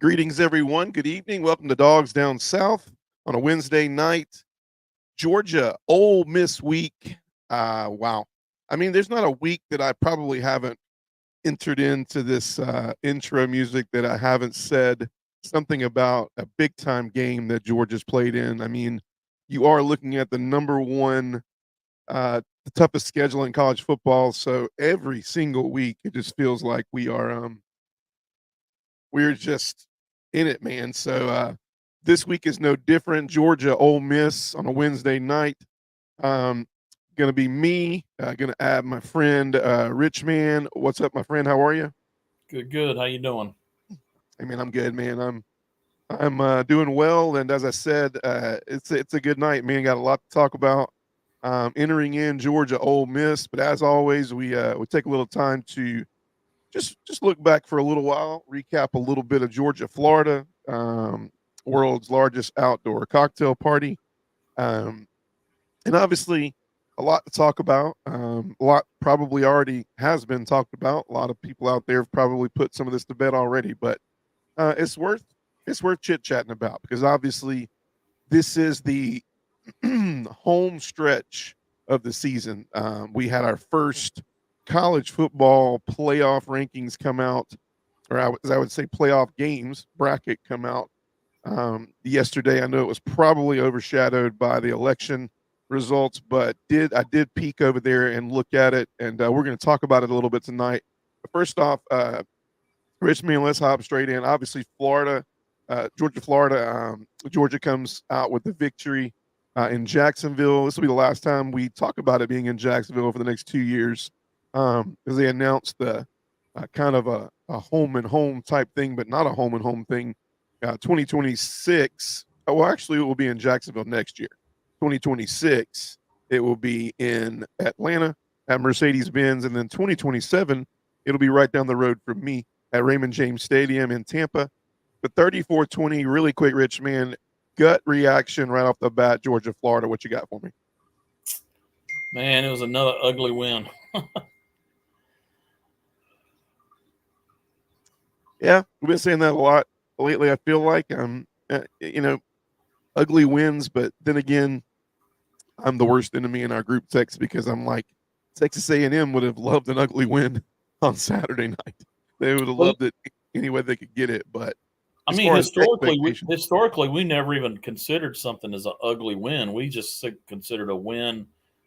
Greetings, everyone. Good evening. Welcome to Dogs Down South on a Wednesday night. Georgia Ole Miss week. Wow. I mean, there's not a week that I probably haven't entered into this intro music that I haven't said something about a big-time game that Georgia's played in. I mean, you are looking at the number one, the toughest schedule in college football. So every single week, it just feels like we're just in it, man. So this week is no different. Georgia Ole Miss on a Wednesday night. Going to be me. Going to add my friend Richman. What's up, my friend? How are you? Good. How you doing? Hey, man, I'm good, man. I'm doing well, and as I said, it's a good night, man. Got a lot to talk about. Entering in Georgia Ole Miss, but as always, we take a little time to just look back for a little while, recap a little bit of Georgia, Florida, world's largest outdoor cocktail party, and obviously a lot to talk about. A lot probably already has been talked about. A lot of people out there have probably put some of this to bed already, but it's worth chit chatting about because obviously this is the home stretch of the season. We had our first college football playoff rankings come out, or as I would say, playoff games bracket come out yesterday. I know it was probably overshadowed by the election results, but I did peek over there and look at it, and we're going to talk about it a little bit tonight. But first off, Richmond, let's hop straight in. Obviously, Florida, Florida. Georgia comes out with the victory in Jacksonville. This will be the last time we talk about it being in Jacksonville for the next 2 years, because they announced the kind of a home and home type thing, but not a home and home thing. 2026. Well, actually, it will be in Jacksonville next year. 2026, it will be in Atlanta at Mercedes-Benz, and then 2027, it'll be right down the road from me at Raymond James Stadium in Tampa. But 34-20, really quick, Rich, man, gut reaction right off the bat, Georgia, Florida. What you got for me? Man, it was another ugly win. Yeah, we've been saying that a lot lately. I feel like ugly wins, but then again, I'm the worst enemy in our group text because I'm like, Texas A&M would have loved an ugly win on Saturday night. They would have loved it any way they could get it. But I as mean, far as historically, we never even considered something as an ugly win. We just considered a win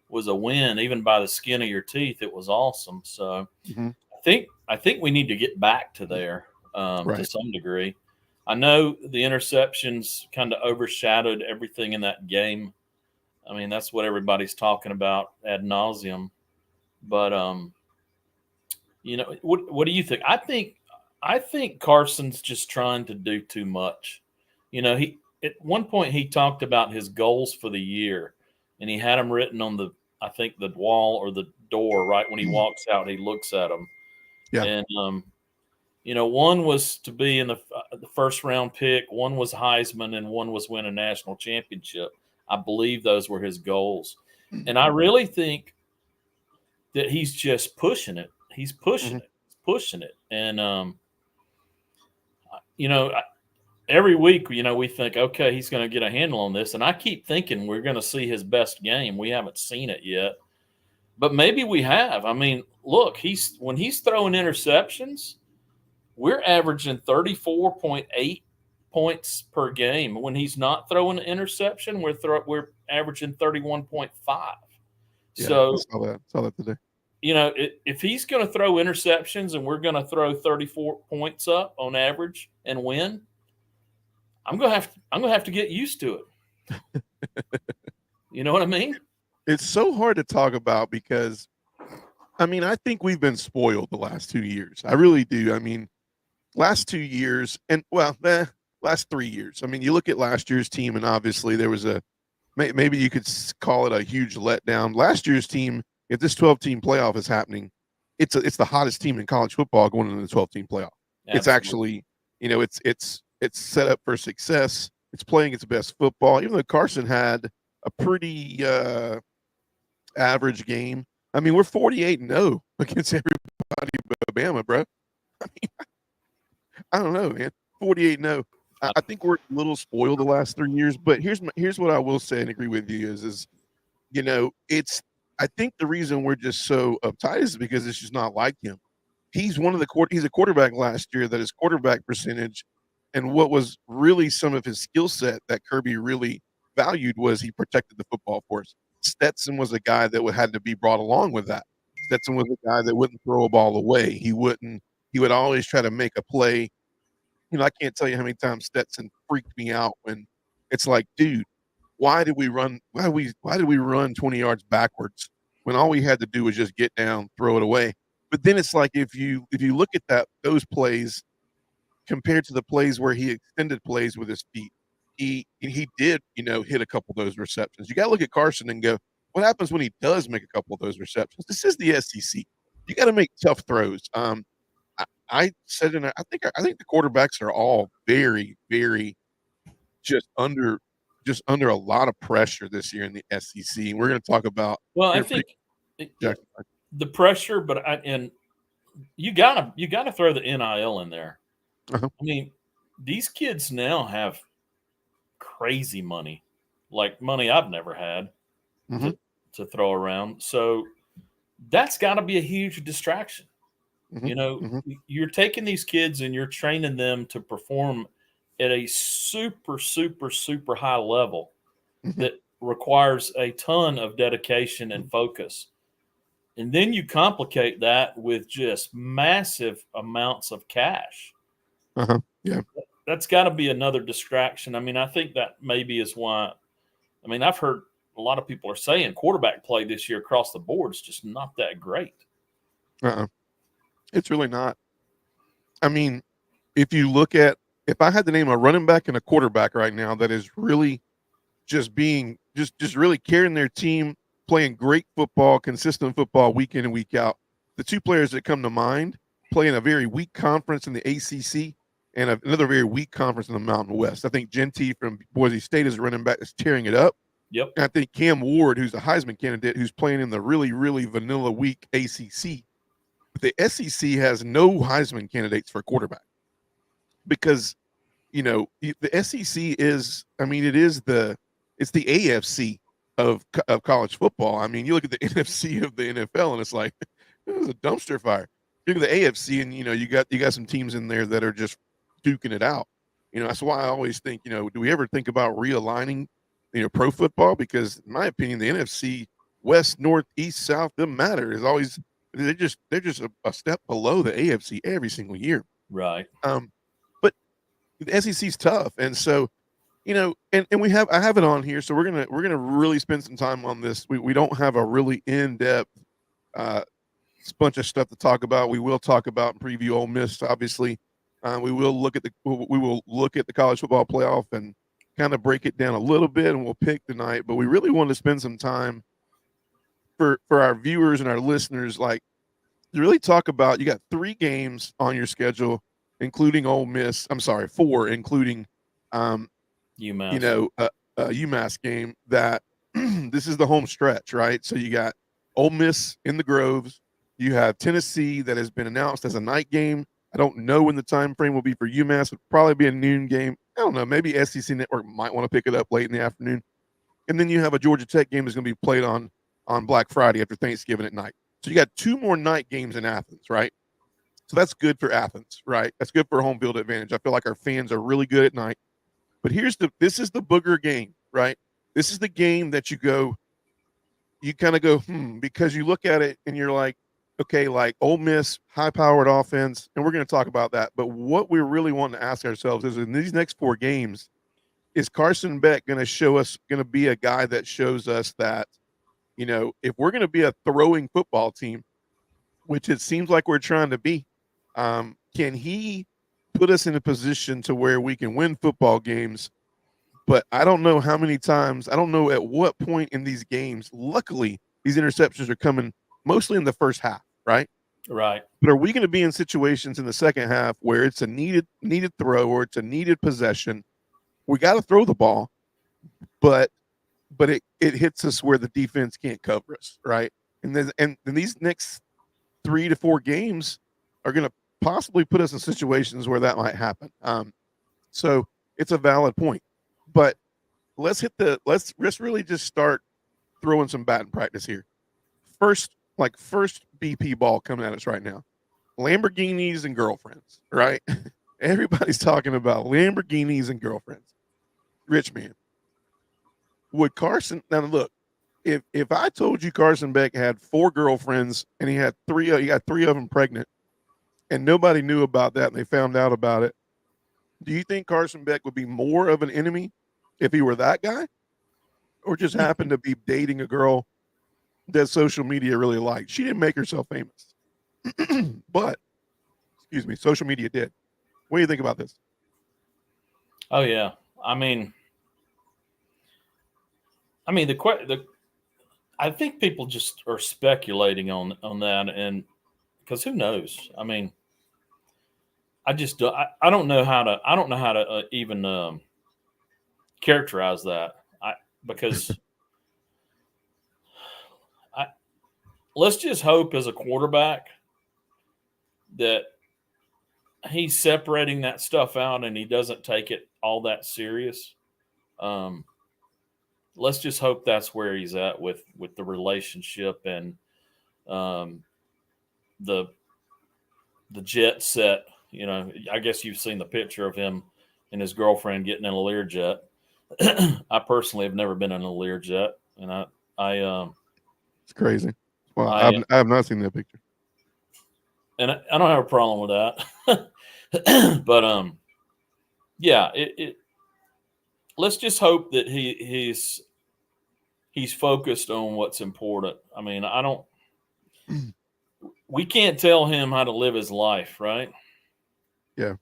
was a win, even by the skin of your teeth. It was awesome. So I think we need to get back to there to some degree. I know the interceptions kind of overshadowed everything in that game. I mean, that's what everybody's talking about ad nauseum. But what do you think? I think Carson's just trying to do too much. He at one point he talked about his goals for the year, and he had them written on the wall or the door right when he walks out. He looks at them, Yeah. and one was to be in the first round pick, one was Heisman, and one was win a national championship. I believe those were his goals, and I really think that he's just pushing it. He's pushing it, and every week, we think, okay, he's going to get a handle on this. And I keep thinking we're going to see his best game. We haven't seen it yet, but maybe we have. I mean, look, when he's throwing interceptions, we're averaging 34.8 points per game. When he's not throwing an interception, we're averaging 31.5. Yeah, So I saw that today. If he's going to throw interceptions and we're going to throw 34 points up on average and win, I'm going to have to get used to it. You know what I mean? It's so hard to talk about because, I mean, I think we've been spoiled the last 2 years. I really do. I mean, last 2 years and last 3 years. I mean, you look at last year's team, and obviously there was maybe you could call it a huge letdown. Last year's team, if this 12-team playoff is happening, it's the hottest team in college football going into the 12-team playoff. Absolutely. It's actually, it's set up for success. It's playing its best football. Even though Carson had a pretty average game, I mean, we're 48-0 against everybody but Alabama, bro. I mean, I don't know, man. 48-0. I think we're a little spoiled the last 3 years, but here's what I will say and agree with you is it's I think the reason we're just so uptight is because it's just not like him. He's he's a quarterback last year that his quarterback percentage and what was really some of his skill set that Kirby really valued was he protected the football for us. Stetson was a guy that had to be brought along with that. Stetson was a guy that wouldn't throw a ball away. He would always try to make a play. I can't tell you how many times Stetson freaked me out when it's like, dude, why did we run 20 yards backwards when all we had to do was just get down, throw it away? But then it's like if you look at those plays compared to the plays where he extended plays with his feet, he did, hit a couple of those receptions. You got to look at Carson and go, what happens when he does make a couple of those receptions? This is the SEC. You got to make tough throws. I said, and I think the quarterbacks are all very, very just under a lot of pressure this year in the SEC. And we're going to talk about. Well, I think the pressure, but you gotta throw the NIL in there. Uh-huh. I mean, these kids now have crazy money, like money I've never had to throw around. So that's got to be a huge distraction. You're taking these kids and you're training them to perform at a super, super, super high level that requires a ton of dedication and focus. And then you complicate that with just massive amounts of cash. Yeah. That's got to be another distraction. I mean, I think that maybe is why. I mean, I've heard a lot of people are saying quarterback play this year across the board is just not that great. It's really not. I mean, if I had to name a running back and a quarterback right now that is really just really carrying their team, playing great football, consistent football week in and week out, the two players that come to mind play in a very weak conference in the ACC and another very weak conference in the Mountain West. I think Genty from Boise State is running back is tearing it up. Yep. And I think Cam Ward, who's a Heisman candidate, who's playing in the really, really vanilla weak ACC. But the SEC has no Heisman candidates for quarterback because, the SEC is, I mean, it's the AFC of college football. I mean, you look at the NFC of the NFL and it's like, it was a dumpster fire. You look at the AFC and, you got some teams in there that are just duking it out. That's why I always think, do we ever think about realigning, pro football? Because in my opinion, the NFC West, North, East, South, doesn't matter. It's always, they're just a step below the AFC every single year. Right. But the SEC's tough. And so, and I have it on here. So we're going to really spend some time on this. We don't have a really in-depth bunch of stuff to talk about. We will talk about and preview Ole Miss, obviously. We will look at the college football playoff and kind of break it down a little bit, and we'll pick tonight. But we really want to spend some time for our viewers and our listeners, like to really talk about. You got 3 games on your schedule, including Ole Miss. I'm sorry, 4, including UMass. UMass game. That this is the home stretch, right? So you got Ole Miss in the Groves. You have Tennessee that has been announced as a night game. I don't know when the time frame will be for UMass. It'll probably be a noon game. I don't know. Maybe SEC Network might want to pick it up late in the afternoon. And then you have a Georgia Tech game that's going to be played on Black Friday after Thanksgiving at night. So you got 2 more night games in Athens, right? So that's good for Athens, right? That's good for home field advantage. I feel like our fans are really good at night. But this is the booger game, right? This is the game that you kind of go, because you look at it and you're like, okay, like Ole Miss, high-powered offense, and we're going to talk about that. But what we really want to ask ourselves is, in these next 4 games, is Carson Beck going to be a guy that shows us that, if we're going to be a throwing football team, which it seems like we're trying to be, can he put us in a position to where we can win football games? But I don't know how many times, I don't know at what point in these games. Luckily, these interceptions are coming mostly in the first half, right? Right. But are we going to be in situations in the second half where it's a needed throw or it's a needed possession? We got to throw the ball, but it hits us where the defense can't cover us, right? And then these next 3 to 4 games are going to possibly put us in situations where that might happen. So it's a valid point. But let's really just start throwing some batting practice here. First BP ball coming at us right now. Lamborghinis and girlfriends, right? Everybody's talking about Lamborghinis and girlfriends. Rich man. Would Carson now look, if I told you Carson Beck had 4 girlfriends and he got 3 of them pregnant and nobody knew about that and they found out about it, do you think Carson Beck would be more of an enemy if he were that guy? Or just happened to be dating a girl that social media really liked? She didn't make herself famous. But, excuse me, social media did. What do you think about this? Oh yeah, I mean, I think people just are speculating on that, and because who knows? I mean, I don't know how to even characterize that. Because let's just hope as a quarterback that he's separating that stuff out and he doesn't take it all that serious. Let's just hope that's where he's at with the relationship and the jet set. You know, I guess you've seen the picture of him and his girlfriend getting in a Learjet. I personally have never been in a Learjet, and it's crazy. Well, I have not seen that picture, and I don't have a problem with that. But yeah, let's just hope that he's focused on what's important. I mean, we can't tell him how to live his life, right? Yeah.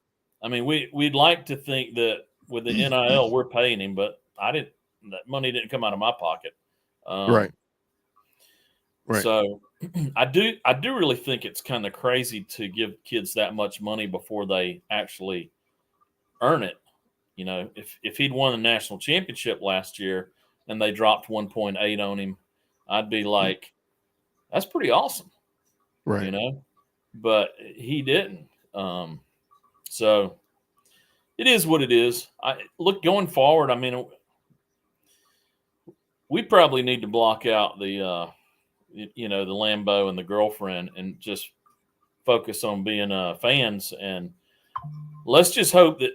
I mean, we'd like to think that with the NIL we're paying him, but that money didn't come out of my pocket. Right. So I do really think it's kind of crazy to give kids that much money before they actually earn it. You know, if he'd won the national championship last year and they dropped 1.8 on him, I'd be like, that's pretty awesome. Right. You know, but he didn't. So it is what it is. Look, going forward, I mean, we probably need to block out the Lambo and the girlfriend and just focus on being fans. And let's just hope that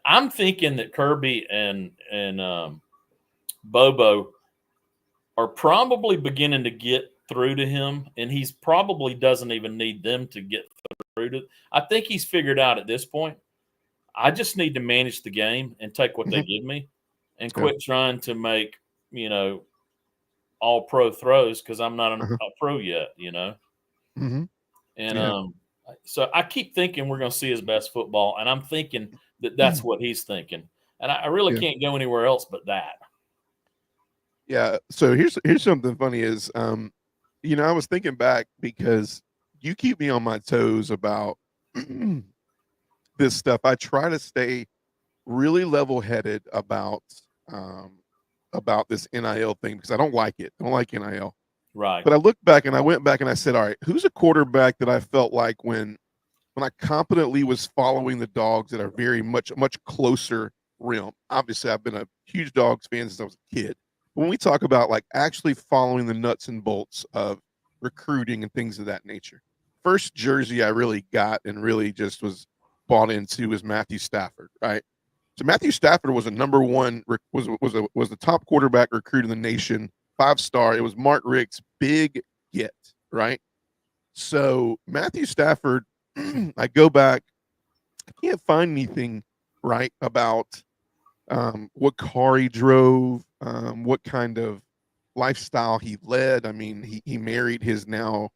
I'm thinking that Kirby and Bobo are probably beginning to get through to him, and he's probably doesn't even need them to get through to. I think he's figured out at this point. I just need to manage the game and take what they give me and quit trying to make, all pro throws because I'm not a pro yet, And so I keep thinking we're going to see his best football, and I'm thinking that that's what he's thinking. And I really can't go anywhere else but that. Yeah. So here's something funny is, I was thinking back because you keep me on my toes about this stuff. I try to stay really level-headed about this NIL thing because I don't like it. I don't like NIL. Right. But I looked back and I went back and I said, all right, who's a quarterback that I felt like when I competently was following the Dogs at a very much closer realm. Obviously, I've been a huge Dogs fan since I was a kid. When we talk about like actually following the nuts and bolts of recruiting and things of that nature, first jersey I really got and really just was bought into was Matthew Stafford, right? So Matthew Stafford was a number one, was the top quarterback recruit in the nation, 5-star. It was Mark Richt's big get, right? So Matthew Stafford, I go back, I can't find anything right about what car he drove, what kind of lifestyle he led. I mean, he married his now,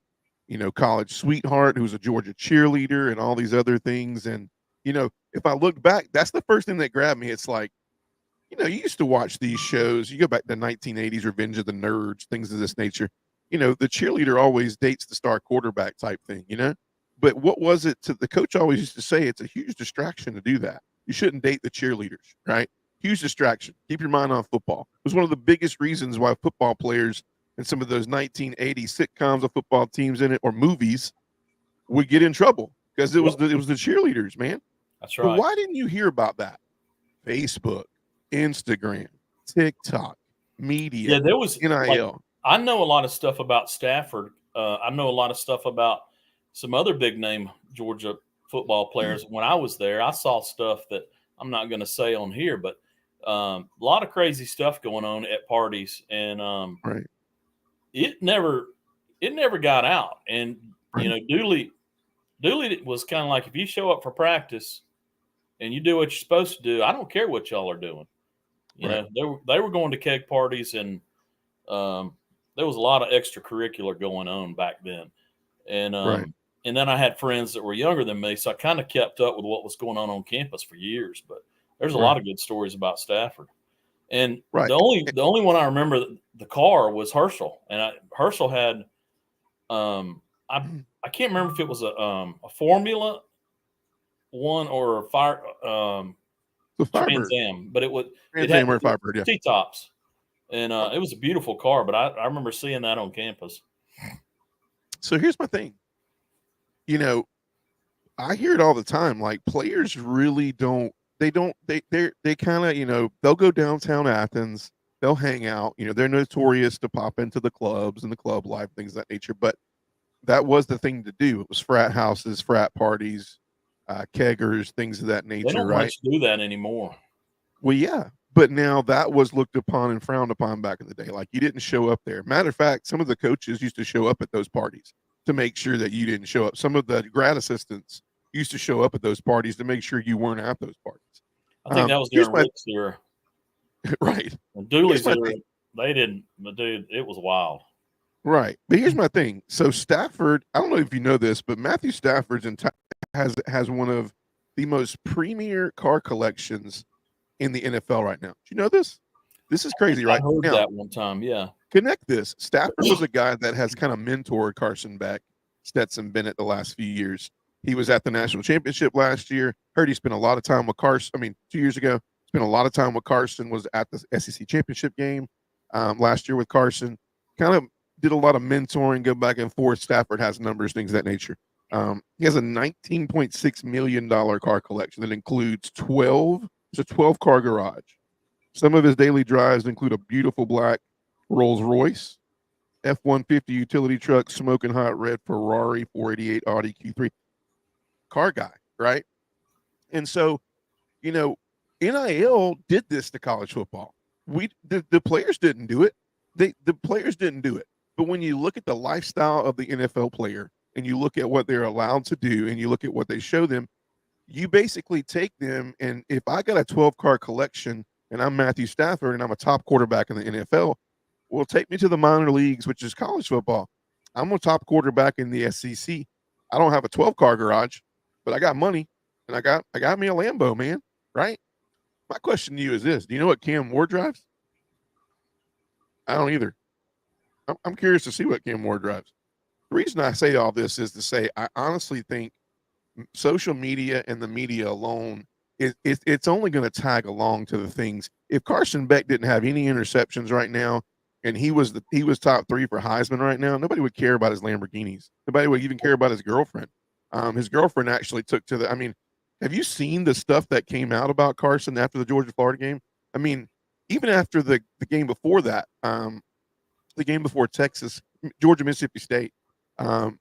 college sweetheart who's a Georgia cheerleader and all these other things. And, if I look back, that's the first thing that grabbed me. It's like, you used to watch these shows. You go back to the 1980s, Revenge of the Nerds, things of this nature. The cheerleader always dates the star quarterback type thing, But what was it the coach always used to say? It's a huge distraction to do that. You shouldn't date the cheerleaders, right? Huge distraction. Keep your mind on football. It was one of the biggest reasons why football players and some of those 1980 sitcoms of football teams in it or movies would get in trouble because it was the cheerleaders, man. That's But right. why didn't you hear about that? Facebook, Instagram, TikTok, Yeah, media, there was like NIL. I know a lot of stuff about Stafford. I know a lot of stuff about some other big name Georgia football players. When I was there, I saw stuff that I'm not going to say on here, but a lot of crazy stuff going on at parties, and Right, it never got out. And you right, know, Dooley was kind of like, if you show up for practice and you do what you're supposed to do, I don't care what y'all are doing. You right, know, they were going to keg parties, and um, there was a lot of extracurricular going on back then. And right, and then I had friends that were younger than me, so I kind of kept up with what was going on campus for years. But there's a right, lot of good stories about Stafford. And right. the only one I remember the car was Herschel, and Herschel had um, I I can't remember if it was a Formula One or a fire The Trans Firebird, Am, but it Trans had Am or Firebird, yeah. T tops, and it was a beautiful car. But I remember seeing that on campus. So here's my thing. You know, I hear it all the time. Like players really don't. They kind of they'll go downtown Athens. They'll hang out. They're notorious to pop into the clubs and the club life, things of that nature. But that was the thing to do. It was frat houses, frat parties, keggers, things of that They nature, don't right? much do that anymore. Well, yeah, but now that was looked upon and frowned upon back in the day. Like you didn't show up there. Matter of fact, some of the coaches used to show up at those parties to make sure that you didn't show up. Some of the grad assistants used to show up at those parties to make sure you weren't at those parties. I think that was Here's during my Rick's era. right. And Here's Dooley's my era, thing. they didn't. But dude, it was wild. Right, but here's my thing. So Stafford, I don't know if you know this, but Matthew Stafford's has one of the most premier car collections in the NFL right now. Do you know this? This is I think crazy, I right? heard Now, that one time. Yeah. connect this. Stafford was a guy that has kind of mentored Carson Beck, Stetson Bennett the last few years. He was at the national championship last year. Heard he spent a lot of time with Carson. I mean, 2 years ago, spent a lot of time with Carson. Was at the SEC championship game last year with Carson. Kind of did a lot of mentoring, go back and forth. Stafford has numbers, things of that nature. He has a $19.6 million car collection that includes 12. It's a 12-car garage. Some of his daily drives include a beautiful black Rolls Royce, F-150 utility truck, smoking hot red Ferrari 488 Audi Q3. Car guy, right? And so, you know, NIL did this to college football. The players didn't do it. The players didn't do it. But when you look at the lifestyle of the NFL player and you look at what they're allowed to do and you look at what they show them, you basically take them, and if I got a 12-car collection and I'm Matthew Stafford and I'm a top quarterback in the NFL, well, take me to the minor leagues, which is college football. I'm a top quarterback in the SEC. I don't have a 12-car garage, but I got money and I got me a Lambo, man. Right? My question to you is this: do you know what Cam Ward drives? I don't either. I'm curious to see what Cam Ward drives. The reason I say all this is to say I honestly think social media and the media alone it's only going to tag along to the things. If Carson Beck didn't have any interceptions right now, and he was top 3 for Heisman right now, nobody would care about his Lamborghinis. Nobody would even care about his girlfriend. His girlfriend actually took to the. I mean, have you seen the stuff that came out about Carson after the Georgia Florida game? I mean, even after the game before that, the game before Texas, Georgia Mississippi State. Um,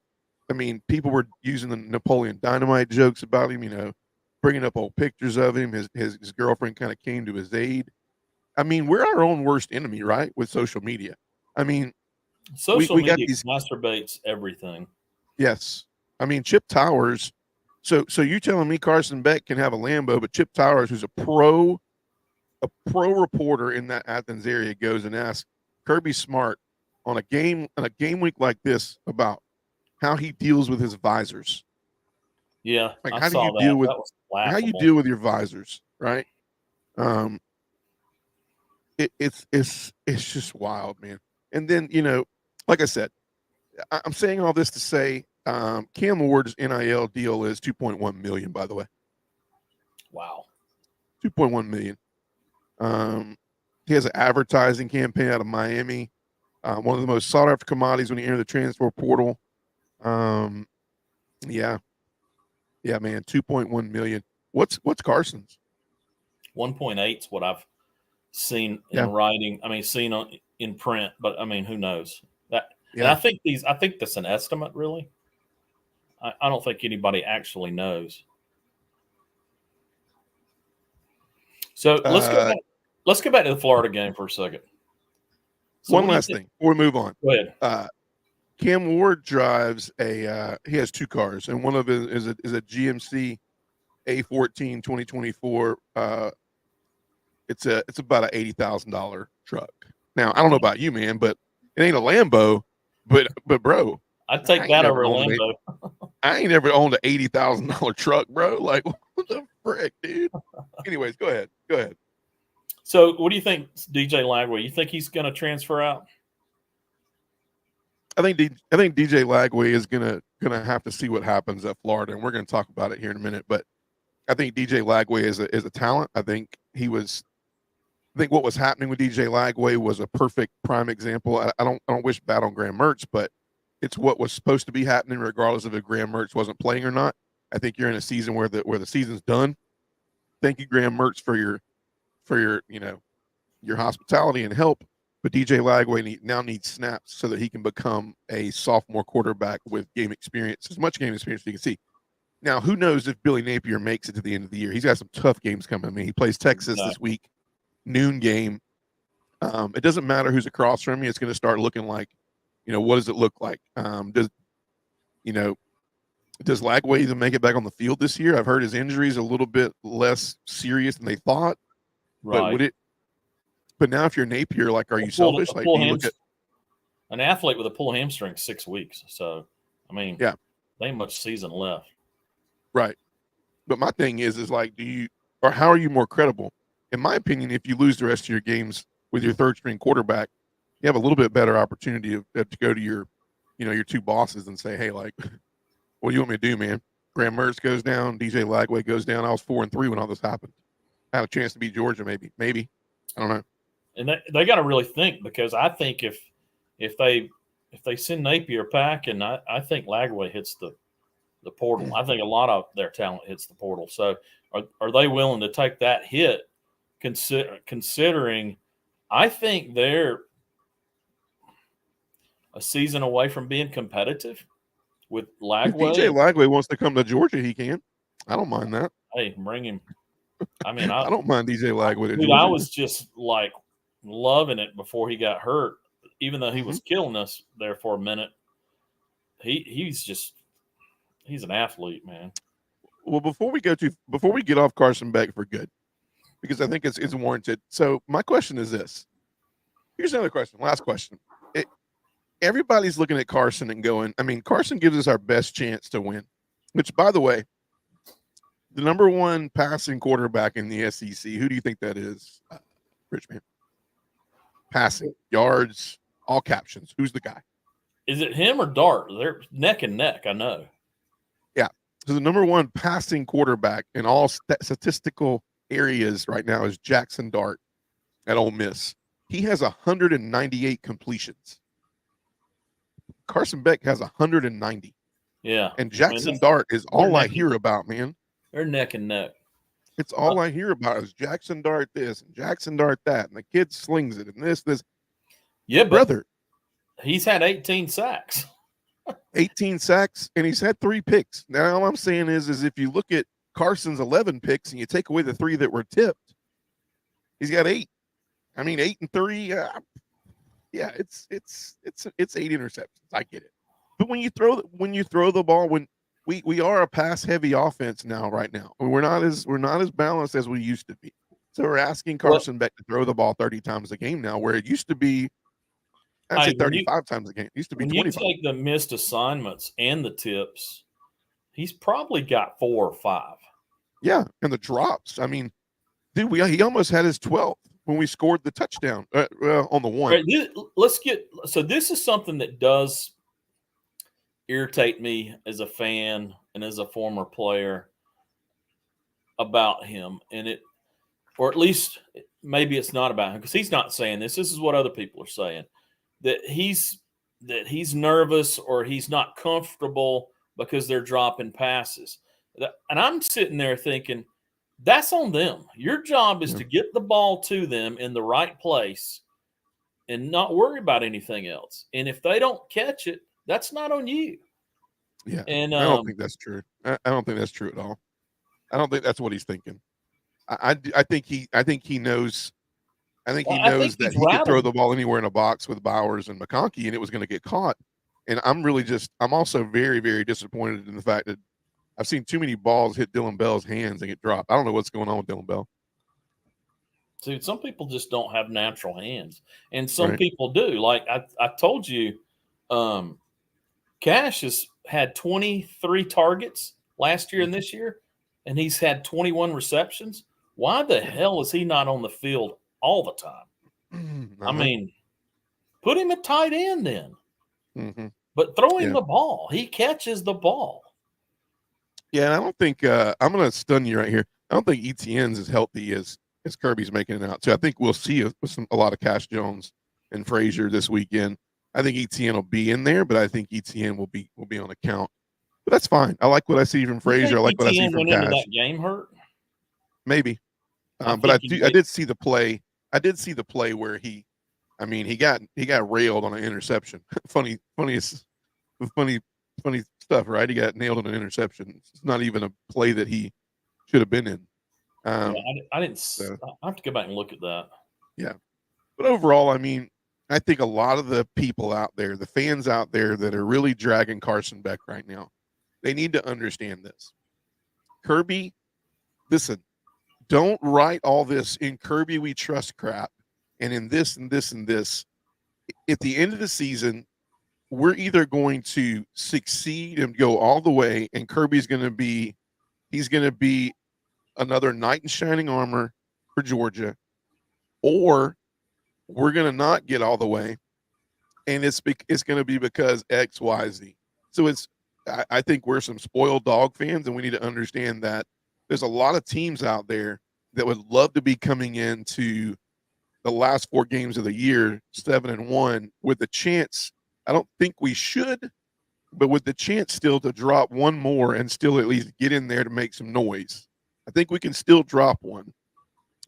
I mean, people were using the Napoleon Dynamite jokes about him, bringing up old pictures of him. His girlfriend kind of came to his aid. I mean, we're our own worst enemy, right? With social media. I mean, Social we got media these. masturbates everything. Yes, I mean Chip Towers. So you telling me Carson Beck can have a Lambo, but Chip Towers, who's a pro reporter in that Athens area, goes and asks Kirby Smart on a game week like this about how he deals with his visors. Yeah, Like I saw that. That was how you laughable. deal with your visors, right? Um, it's just wild, man. And then like I said, I'm saying all this to say Cam Ward's NIL deal is 2.1 million. By the way, Wow. 2.1 million. He has an advertising campaign out of Miami. One of the most sought after commodities when you enter the transfer portal. Yeah, yeah, man, 2.1 million. What's Carson's? 1.8 is what I've seen in Yeah. writing. I mean, seen in print, but I mean, who knows that? And Yeah. I think that's an estimate, really. I don't think anybody actually knows. So let's go back to the Florida game for a second. So one last thing before we move on. Go ahead. Cam Ward drives he has two cars, and one of it is a GMC A14 2024. It's about an $80,000 truck. Now I don't know about you, man, but it ain't a Lambo. But bro, I'd take that over a Lambo. I ain't ever owned an $80,000 truck, bro. Like, what the frick, dude? Anyways, go ahead. So, what do you think, DJ Lagway? You think he's going to transfer out? I think DJ Lagway is gonna have to see what happens at Florida, and we're gonna talk about it here in a minute. But I think DJ Lagway is a talent. I think what was happening with DJ Lagway was a perfect prime example. I don't wish bad on Graham Mertz, but it's what was supposed to be happening, regardless of if Graham Mertz wasn't playing or not. I think you're in a season where the season's done. Thank you, Graham Mertz, for your your hospitality and help. But DJ Lagway now needs snaps so that he can become a sophomore quarterback with game experience, as much game experience as you can see. Now, who knows if Billy Napier makes it to the end of the year? He's got some tough games coming. I mean, he plays Texas this week, noon game. It doesn't matter who's across from you. It's going to start looking like, what does it look like? Does Lagway even make it back on the field this year? I've heard his injury is a little bit less serious than they thought. Right. But now if you're Napier, like, are you selfish? Like, you look at an athlete with a pull hamstring 6 weeks. So, I mean, yeah, they ain't much season left. Right. But my thing is like, how are you more credible? In my opinion, if you lose the rest of your games with your third string quarterback, you have a little bit better opportunity to go to your two bosses and say, hey, like, what do you want me to do, man? Graham Mertz goes down, DJ Lagway goes down. I was 4-3 when all this happened. I had a chance to beat Georgia, maybe. I don't know. And they got to really think, because I think if they send Napier packing, I think Lagway hits the portal. I think a lot of their talent hits the portal. So are they willing to take that hit, considering I think they're a season away from being competitive with Lagway? If DJ Lagway wants to come to Georgia, he can. I don't mind that. Hey, bring him. I mean, I don't mind DJ Lagway to Georgia. I was just like loving it before he got hurt, even though he was killing us there for a minute. He's an athlete, man. Well, before we get off Carson Beck for good, because I think it's warranted. So my question is this. Here's another question. Last question. Everybody's looking at Carson and going, I mean, Carson gives us our best chance to win, which, by the way, the number one passing quarterback in the SEC, who do you think that is, Richman? Passing, yards, all captions. Who's the guy? Is it him or Dart? They're neck and neck, I know. Yeah. So the number one passing quarterback in all statistical areas right now is Jackson Dart at Ole Miss. He has 198 completions. Carson Beck has 190. Yeah. And Jackson Dart is all I hear about, man. They're neck and neck. It's all I hear about is Jackson Dart this and Jackson Dart that, and the kid slings it and this. Yeah, brother. He's had 18 sacks. 18 sacks, and he's had 3 picks. Now, all I'm saying is if you look at Carson's 11 picks and you take away the 3 that were tipped, he's got 8. I mean, 8 and 3. Yeah, it's 8 interceptions. I get it. But when you throw the ball, when we are a pass heavy offense right now. We're not as balanced as we used to be. So we're asking Carson Beck to throw the ball 30 times a game now, where it used to be, I'd say 35 times a game. It used to be 25. When you take the missed assignments and the tips, he's probably got 4 or 5. Yeah, and the drops. I mean, dude, he almost had his 12th when we scored the touchdown on the one. Right, so this is something that does irritate me as a fan and as a former player about him, or at least maybe it's not about him, because he's not saying this. This is what other people are saying, that he's nervous or he's not comfortable because they're dropping passes. And I'm sitting there thinking, That's on them. Your job is Yeah. to get the ball to them in the right place and not worry about anything else. And if they don't catch it, that's not on you. Yeah. And I don't think that's true. I don't think that's true at all. I don't think that's what he's thinking. I think he knows. I think he I think knows that he's he could throw rattled. the ball anywhere in a box with Bowers and McConkey, and it was going to get caught. And I'm also very, very disappointed in the fact that I've seen too many balls hit Dylan Bell's hands and get dropped. I don't know what's going on with Dylan Bell. Dude, some people just don't have natural hands, and some Right. people do. Like I told you, Cash has had 23 targets last year and this year, and he's had 21 receptions. Why the hell is he not on the field all the time? I mean, put him at tight end then. Mm-hmm. But throw him Yeah. the ball. He catches the ball. Yeah, and I don't think I'm going to stun you right here. I don't think ETN's as healthy as Kirby's making it out. So I think we'll see a lot of Cash Jones and Frazier this weekend. I think ETN will be in there, but I think ETN will be on account. But that's fine. I like what I see from Frazier. I like what I see ETN from went into Cash. that game hurt. Maybe, but I did see the play. I did see the play where he got railed on an interception. funny stuff, right? He got nailed on an interception. It's not even a play that he should have been in. Yeah, I didn't. So. I have to go back and look at that. Yeah, but overall, I mean, I think a lot of the people out there, the fans out there that are really dragging Carson Beck right now, they need to understand this. Kirby, listen, don't write all this in Kirby we trust crap and in this and this and this. At the end of the season, we're either going to succeed and go all the way, and Kirby's going to be another knight in shining armor for Georgia, or we're going to not get all the way, and it's going to be because X, Y, Z. So I think we're some spoiled dog fans, and we need to understand that there's a lot of teams out there that would love to be coming into the last 4 games of the year 7-1 with a chance. I don't think we should, but with the chance still to drop one more and still at least get in there to make some noise. I think we can still drop one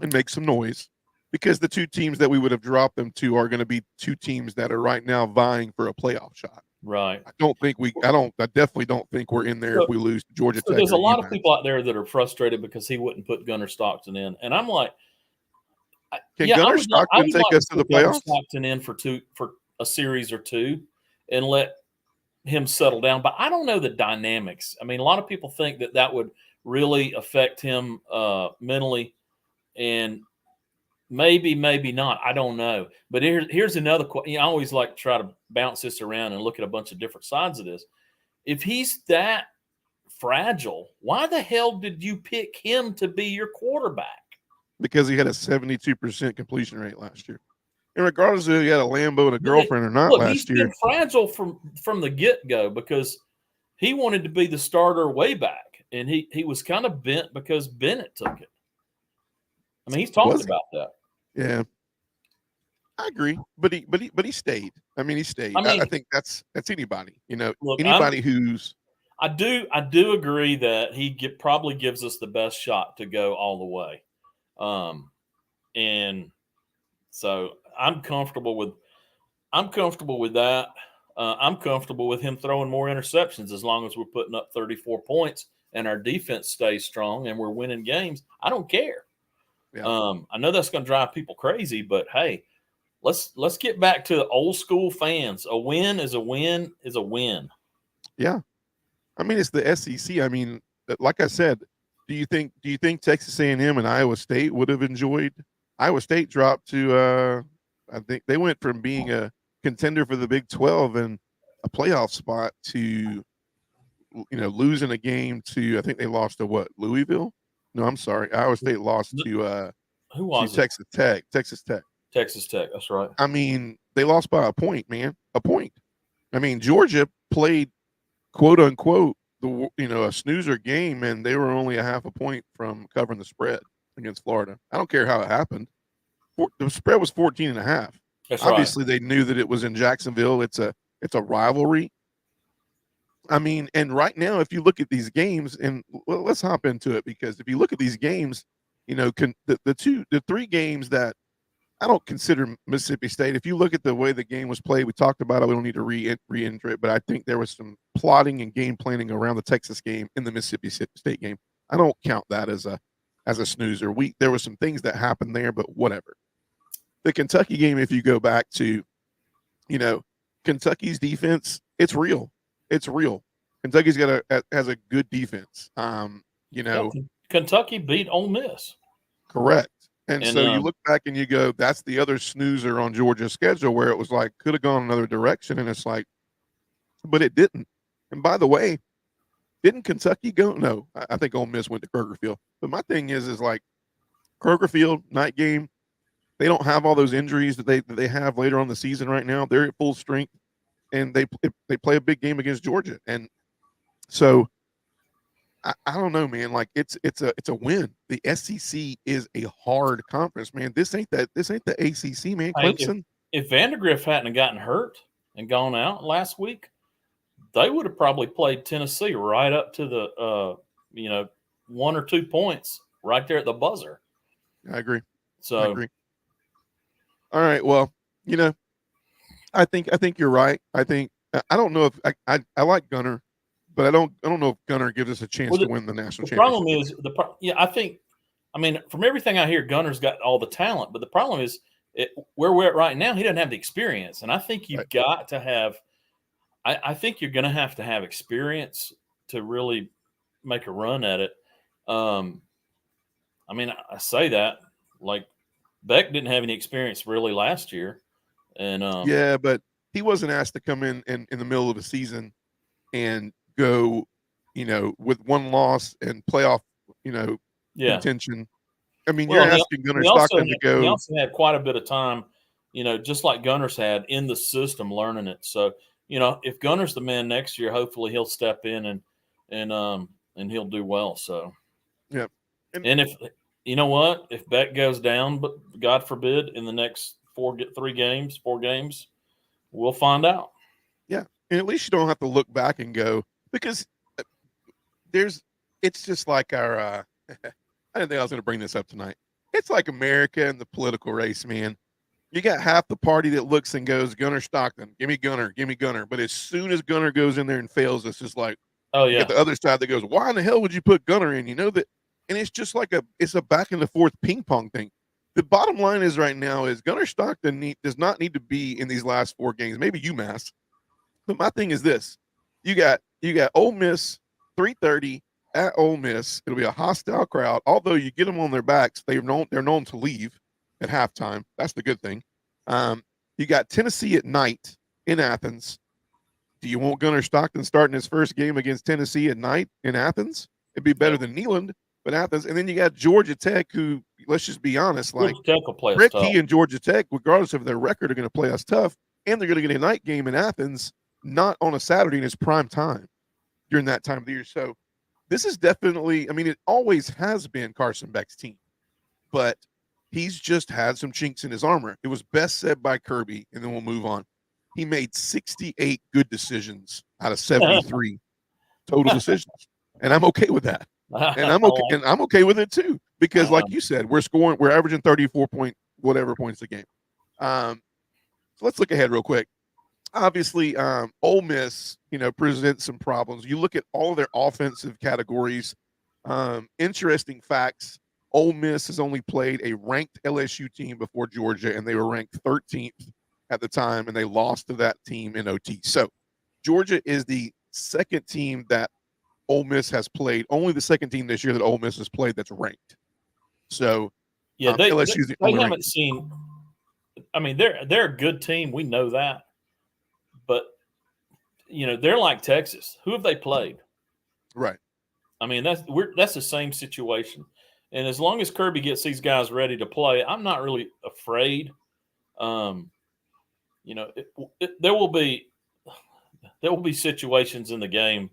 and make some noise, because the 2 teams that we would have dropped them to are going to be 2 teams that are right now vying for a playoff shot. Right. I definitely don't think we're in there if we lose to Georgia Tech. There's a lot of people out there that are frustrated because he wouldn't put Gunnar Stockton in. And I'm like, Gunnar Stockton take us to the playoffs? Stockton in for a series or 2 and let him settle down. But I don't know the dynamics. I mean, a lot of people think that would really affect him mentally, and maybe not. I don't know. But here's another question. I always like to try to bounce this around and look at a bunch of different sides of this. If he's that fragile, why the hell did you pick him to be your quarterback? Because he had a 72% completion rate last year. And regardless of if he had a Lambo and a girlfriend or not last year. He's been fragile from the get-go because he wanted to be the starter way back. And he was kind of bent because Bennett took it. I mean, he's talked about that. Yeah. I agree. But he stayed. I mean, he stayed. I think that's anybody, anybody who's. I do agree that he probably gives us the best shot to go all the way. And so I'm comfortable with that. I'm comfortable with him throwing more interceptions as long as we're putting up 34 points and our defense stays strong and we're winning games. I don't care. Yeah. I know that's going to drive people crazy, but hey, let's get back to old school fans. A win is a win is a win. Yeah. I mean, it's the SEC. I mean, like I said, do you think Texas A&M and Iowa State would have enjoyed? Iowa State dropped to I think they went from being a contender for the Big 12 and a playoff spot to losing a game to, I think they lost to what, Louisville? No, I'm sorry. Iowa State lost to who was Texas Tech. Texas Tech. That's right. I mean, they lost by a point, man. A point. I mean, Georgia played quote unquote a snoozer game, and they were only a half a point from covering the spread against Florida. I don't care how it happened. The spread was 14.5. Obviously, they knew that it was in Jacksonville. It's a rivalry. I mean, and right now, if you look at these games, and well, let's hop into it, because if you look at these games, the three games that I don't consider Mississippi State. If you look at the way the game was played, we talked about it. We don't need to re-enter it, but I think there was some plotting and game planning around the Texas game in the Mississippi State game. I don't count that as a snoozer. There were some things that happened there, but whatever. The Kentucky game, if you go back to, Kentucky's defense, it's real. It's real. Kentucky's has a good defense. Kentucky beat Ole Miss. Correct. And so you look back and you go, that's the other snoozer on Georgia's schedule, where it was like, could have gone another direction. And it's like, but it didn't. And by the way, didn't Kentucky go? No, I think Ole Miss went to Kroger Field. But my thing is like Kroger Field, night game, they don't have all those injuries that they have later on the season right now. They're at full strength, and they play a big game against Georgia. And so I don't know, man. Like it's a win. The SEC is a hard conference, man. This ain't the ACC, man. Clemson. If Vandegrift hadn't gotten hurt and gone out last week, they would have probably played Tennessee right up to the 1 or 2 points right there at the buzzer. I agree. So I agree. All right. Well, I think you're right. I don't know if I like Gunner, but I don't know if Gunner gives us a chance to win the national championship. The problem is from everything I hear, Gunner's got all the talent, but the problem is where we're at right now, he doesn't have the experience. And I think you've got to have – I think you're going to have experience to really make a run at it. I say that like Beck didn't have any experience really last year. And yeah, but he wasn't asked to come in the middle of the season and go, with one loss and playoff, contention. I mean, you're asking Gunner Stockton to go. He also had quite a bit of time, just like Gunner's had in the system learning it. So, if Gunner's the man next year, hopefully he'll step in and he'll do well. So, yeah. And if you know what, if Beck goes down, but God forbid, in the next 4 games, we'll find out. Yeah, and at least you don't have to look back and go, because it's just like our I didn't think I was going to bring this up tonight. It's like America and the political race, man. You got half the party that looks and goes, Gunner Stockton, give me Gunner. But as soon as Gunner goes in there and fails, it's just like, oh yeah. You got the other side that goes, why in the hell would you put Gunner in? That, and it's just like it's a back and forth ping pong thing. The bottom line is right now is Gunner Stockton does not need to be in these last 4 games. Maybe UMass. But my thing is this: you got Ole Miss 3:30 at Ole Miss. It'll be a hostile crowd. Although you get them on their backs, they're known to leave at halftime. That's the good thing. You got Tennessee at night in Athens. Do you want Gunner Stockton starting his first game against Tennessee at night in Athens? It'd be better than Neyland, but Athens. And then you got Georgia Tech, who, let's just be honest, like Rick Key and Georgia Tech, regardless of their record, are going to play us tough, and they're going to get a night game in Athens, not on a Saturday, and it's prime time during that time of the year. So this is definitely, it always has been Carson Beck's team, but he's just had some chinks in his armor. It was best said by Kirby, and then we'll move on. He made 68 good decisions out of 73 total decisions, and I'm okay with that. And I'm okay with it too, because like you said, we're averaging 34 points a game. So let's look ahead real quick. Obviously, Ole Miss, presents some problems. You look at all of their offensive categories. Interesting facts: Ole Miss has only played a ranked LSU team before Georgia, and they were ranked 13th at the time, and they lost to that team in OT. So Georgia is the second team that Ole Miss has played. Only the second team this year that Ole Miss has played that's ranked. So yeah, they haven't seen. They're a good team. We know that, but they're like Texas. Who have they played? Right. That's the same situation. And as long as Kirby gets these guys ready to play, I'm not really afraid. There will be situations in the game,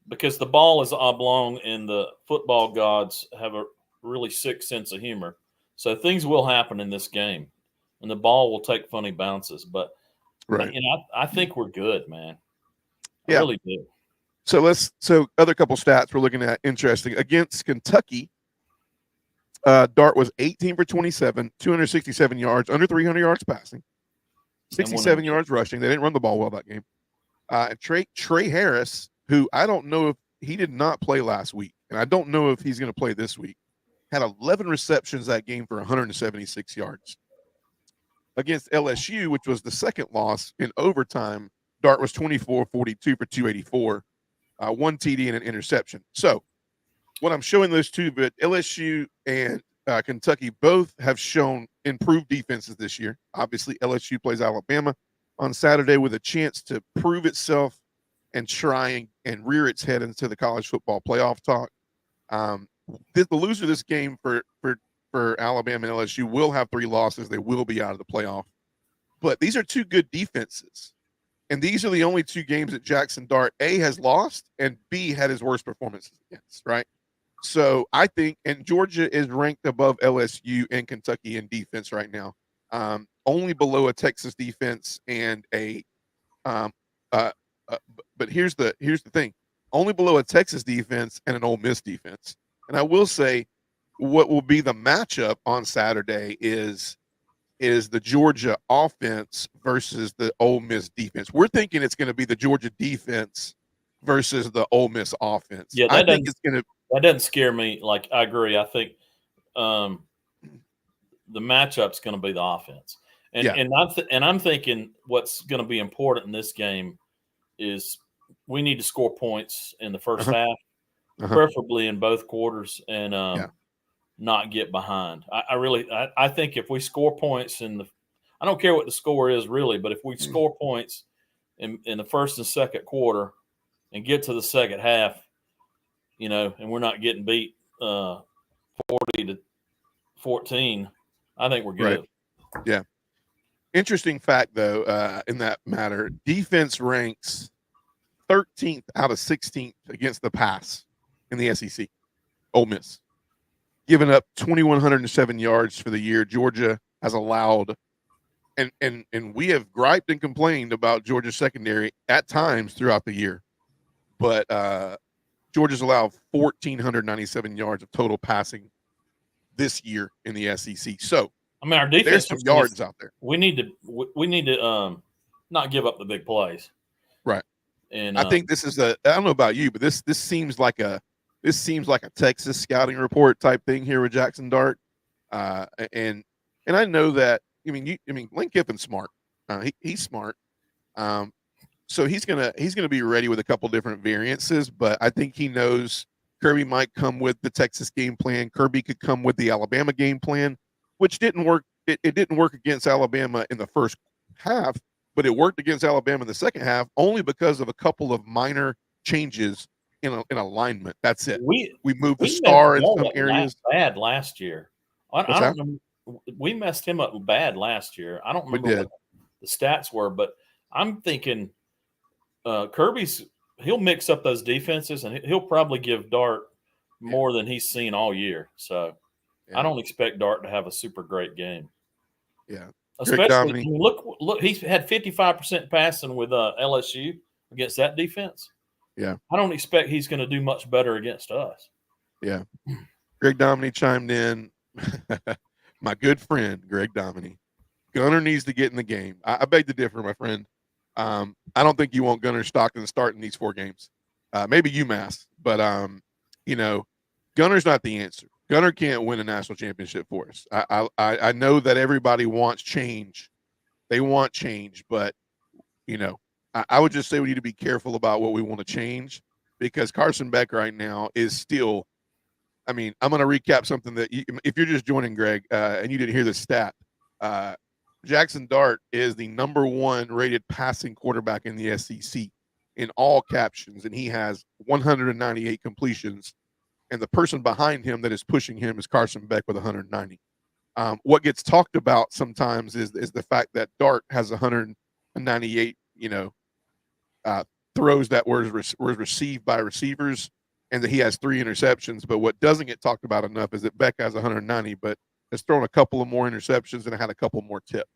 because the ball is oblong and the football gods have a really sick sense of humor. So things will happen in this game, and the ball will take funny bounces. But right. I think we're good, man. I yeah. really do. So other couple stats we're looking at interesting against Kentucky. Dart was 18 for 27, 267 yards, under 300 yards passing, 67 yards rushing. They didn't run the ball well that game. And Trey Harris, who I don't know if he did not play last week, and I don't know if he's going to play this week, had 11 receptions that game for 176 yards. Against LSU, which was the second loss in overtime, Dart was 24-42 for 284, one TD and an interception. So what I'm showing those two, but LSU and Kentucky both have shown improved defenses this year. Obviously, LSU plays Alabama on Saturday with a chance to prove itself and try and rear its head into the college football playoff talk. The loser of this game for Alabama and LSU will have 3 losses. They will be out of the playoff. But these are two good defenses. And these are the only 2 games that Jackson Dart, A, has lost, and B, had his worst performances against, right? So I think, and Georgia is ranked above LSU and Kentucky in defense right now, only below a Texas defense and but here's the thing, only below a Texas defense and an Ole Miss defense. And I will say, what will be the matchup on Saturday is the Georgia offense versus the Ole Miss defense. We're thinking it's going to be the Georgia defense versus the Ole Miss offense. Yeah, I think it's going to. That doesn't scare me. Like, I agree. I think the matchup's going to be the offense, and I'm thinking what's going to be important in this game is we need to score points in the first half, preferably in both quarters, and not get behind. I think if we score points I don't care what the score is really, but if we score points in the first and second quarter and get to the second half, and we're not getting beat 40-14, I think we're good. Right. Yeah. Interesting fact, though, in that matter, defense ranks 13th out of 16th against the pass in the SEC. Ole Miss, giving up 2,107 yards for the year. Georgia has allowed, and we have griped and complained about Georgia's secondary at times throughout the year, but Georgia's allowed 1,497 yards of total passing this year in the SEC. So, I mean, our defense, there's some yards out there. We need to not give up the big plays. Right. And I think this is I don't know about you, but this seems like a Texas scouting report type thing here with Jackson Dart. And I know that, Lane Kiffin's smart. He's smart. So he's gonna be ready with a couple different variances, but I think he knows Kirby might come with the Texas game plan. Kirby could come with the Alabama game plan, which didn't work. It didn't work against Alabama in the first half, but it worked against Alabama in the second half only because of a couple of minor changes in alignment. That's it. We moved the star in some areas. Bad last year. I don't know. We messed him up bad last year. I don't remember what the stats were, but I'm thinking he'll mix up those defenses, and he'll probably give Dart more than he's seen all year. So I don't expect Dart to have a super great game. Yeah. Especially, look, he's had 55% passing with LSU against that defense. Yeah. I don't expect he's going to do much better against us. Yeah. Greg Dominy chimed in. My good friend, Greg Dominy. Gunner needs to get in the game. I beg to differ, my friend. I don't think you want Gunner Stockton starting these 4 games. Maybe UMass, but Gunner's not the answer. Gunner can't win a national championship for us. I know that everybody wants change. They want change, but I would just say we need to be careful about what we want to change, because Carson Beck right now is still. I mean, I'm going to recap something that if you're just joining, Greg, and you didn't hear this stat, Jackson Dart is the #1 rated passing quarterback in the SEC in all captions, and he has 198 completions. And the person behind him that is pushing him is Carson Beck with 190. What gets talked about sometimes is the fact that Dart has 198, throws that were received by receivers, and that he has 3 interceptions. But what doesn't get talked about enough is that Beck has 190, but has thrown a couple of more interceptions and had a couple more tipped.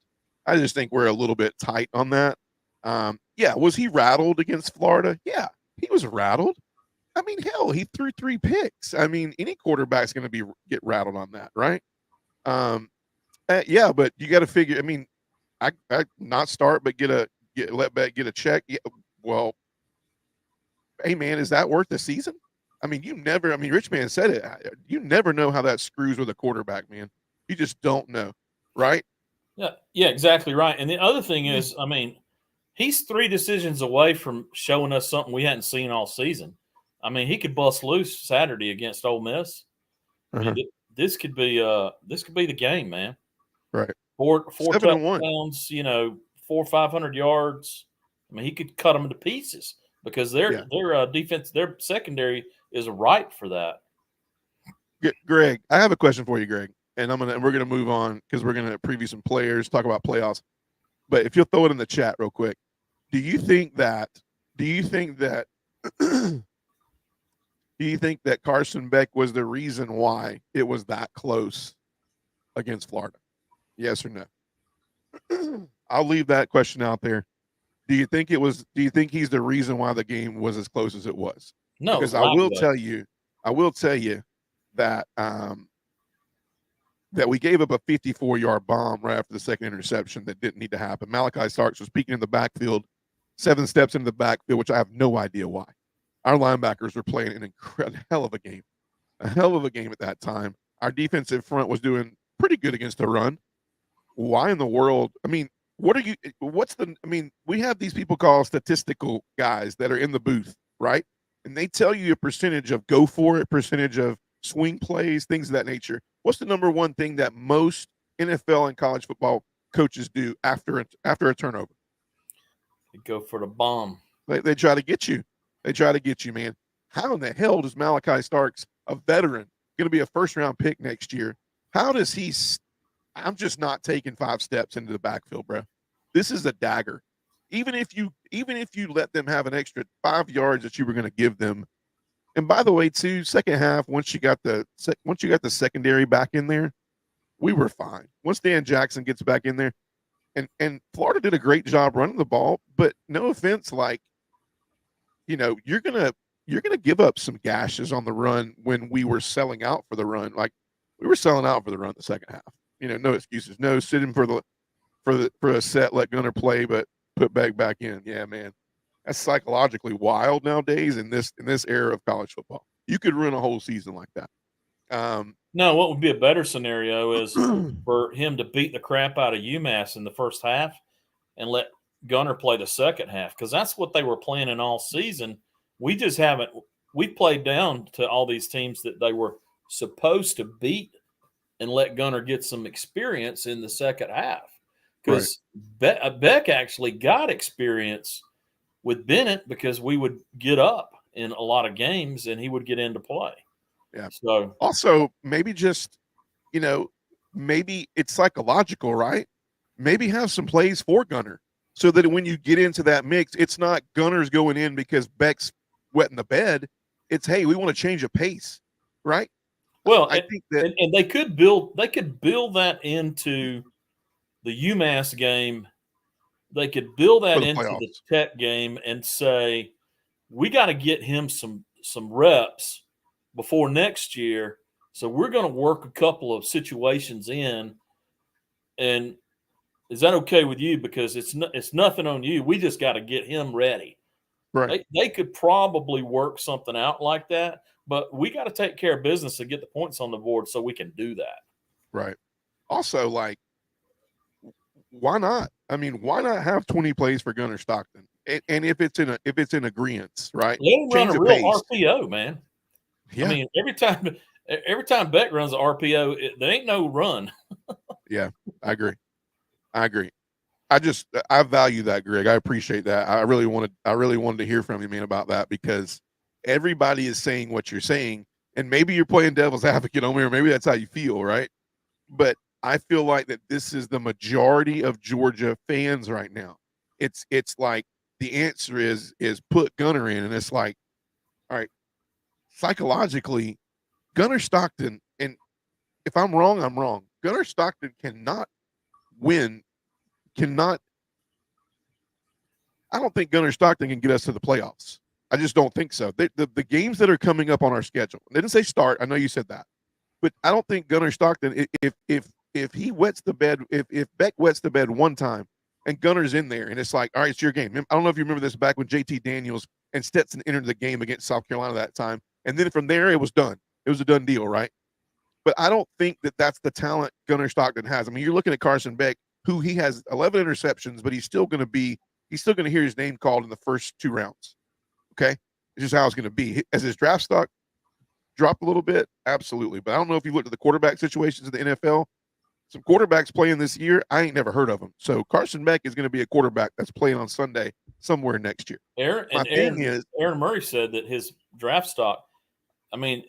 I just think we're a little bit tight on that. Was he rattled against Florida? Yeah, he was rattled. I mean, hell, he threw 3 picks. I mean, any quarterback's going to get rattled on that, right? Yeah, but you got to figure. I mean, I not start, but let Beck get a check. Yeah, well, hey man, is that worth the season? I mean, you never. I mean, Richman said it. You never know how that screws with a quarterback, man. You just don't know, right? Yeah, exactly right. And the other thing is, I mean, he's 3 decisions away from showing us something we hadn't seen all season. I mean, he could bust loose Saturday against Ole Miss. I mean, this could be the game, man. Right. Four 7-1. touchdowns, 400-500 yards. I mean, he could cut them into pieces because their defense, their secondary is ripe for that. Greg, I have a question for you, Greg, and we're gonna move on because we're gonna preview some players, talk about playoffs. But if you'll throw it in the chat real quick, do you think that Carson Beck was the reason why it was that close against Florida? Yes or no? I'll leave that question out there. Do you think he's the reason why the game was as close as it was? No, because I will tell you that that we gave up a 54-yard bomb right after the second interception that didn't need to happen. Malachi Starks was peeking in the backfield, 7 steps into the backfield, which I have no idea why. Our linebackers were playing an hell of a game at that time. Our defensive front was doing pretty good against the run. Why in the world? I mean, we have these people called statistical guys that are in the booth, right? And they tell you a percentage of go for it, percentage of swing plays, things of that nature. What's the number one thing that most NFL and college football coaches do after a turnover? They go for the bomb. They try to get you. They try to get you, man. How in the hell does Malachi Starks, a veteran, going to be a first-round pick next year? How does he – I'm just not taking 5 steps into the backfield, bro. This is a dagger. Even if you let them have an extra 5 yards that you were going to give them. And by the way, too, second half, once you got the secondary back in there, we were fine. Once Dan Jackson gets back in there, and Florida did a great job running the ball, but no offense, like, you're gonna give up some gashes on the run when we were selling out for the run. Like, we were selling out for the run the second half. No excuses. No sitting for a set, let Gunner play, but put back in. Yeah, man. That's psychologically wild nowadays in this era of college football. You could run a whole season like that. No, what would be a better scenario is for him to beat the crap out of UMass in the first half and let Gunner play the second half, because that's what they were planning all season. We just haven't – we played down to all these teams that they were supposed to beat and let Gunner get some experience in the second half. Because Beck actually got experience with Bennett because we would get up in a lot of games and he would get into play. Yeah. So also maybe just, maybe it's psychological, right? Maybe have some plays for Gunner so that when you get into that mix, it's not Gunner's going in because Beck's wetting the bed. It's, hey, we want to change a pace, right? Well, I think that, and they could build that into the UMass game. They could build that into the Tech game and say, we got to get him some reps before next year. So we're going to work a couple of situations in. And is that okay with you? Because it's nothing on you. We just got to get him ready. Right. They could probably work something out like that, but we got to take care of business and get the points on the board so we can do that. Right. Also, like, why not? I mean, why not have 20 plays for Gunner Stockton? And if it's in agreement, right? Let him run a real RPO, man. Yeah. I mean, every time Beck runs an RPO, there ain't no run. Yeah, I agree. I value that, Greg. I appreciate that. I really wanted to hear from you, man, about that, because everybody is saying what you're saying, and maybe you're playing devil's advocate on me, or maybe that's how you feel, right? But I feel like that this is the majority of Georgia fans right now. It's like the answer is put Gunner in, and it's like, all right, psychologically, Gunner Stockton, and if I'm wrong, I'm wrong. Gunner Stockton cannot win. I don't think Gunner Stockton can get us to the playoffs. I just don't think so. The games that are coming up on our schedule, they didn't say start. I know you said that, but I don't think Gunnar Stockton, if he wets the bed, if Beck wets the bed one time and Gunner's in there and it's like, all right, it's your game. I don't know if you remember this back when JT Daniels and Stetson entered the game against South Carolina that time. And then from there, it was done. It was a done deal, right? But I don't think that that's the talent Gunnar Stockton has. I mean, you're looking at Carson Beck, who he has 11 interceptions, but he's still going to hear his name called in the first 2 rounds. Okay. It's just how it's going to be. As his draft stock dropped a little bit, absolutely. But I don't know if you looked at the quarterback situations in the NFL. Some quarterbacks playing this year, I ain't never heard of them. So Carson Beck is going to be a quarterback that's playing on Sunday somewhere next year. Aaron Murray said that his draft stock, I mean,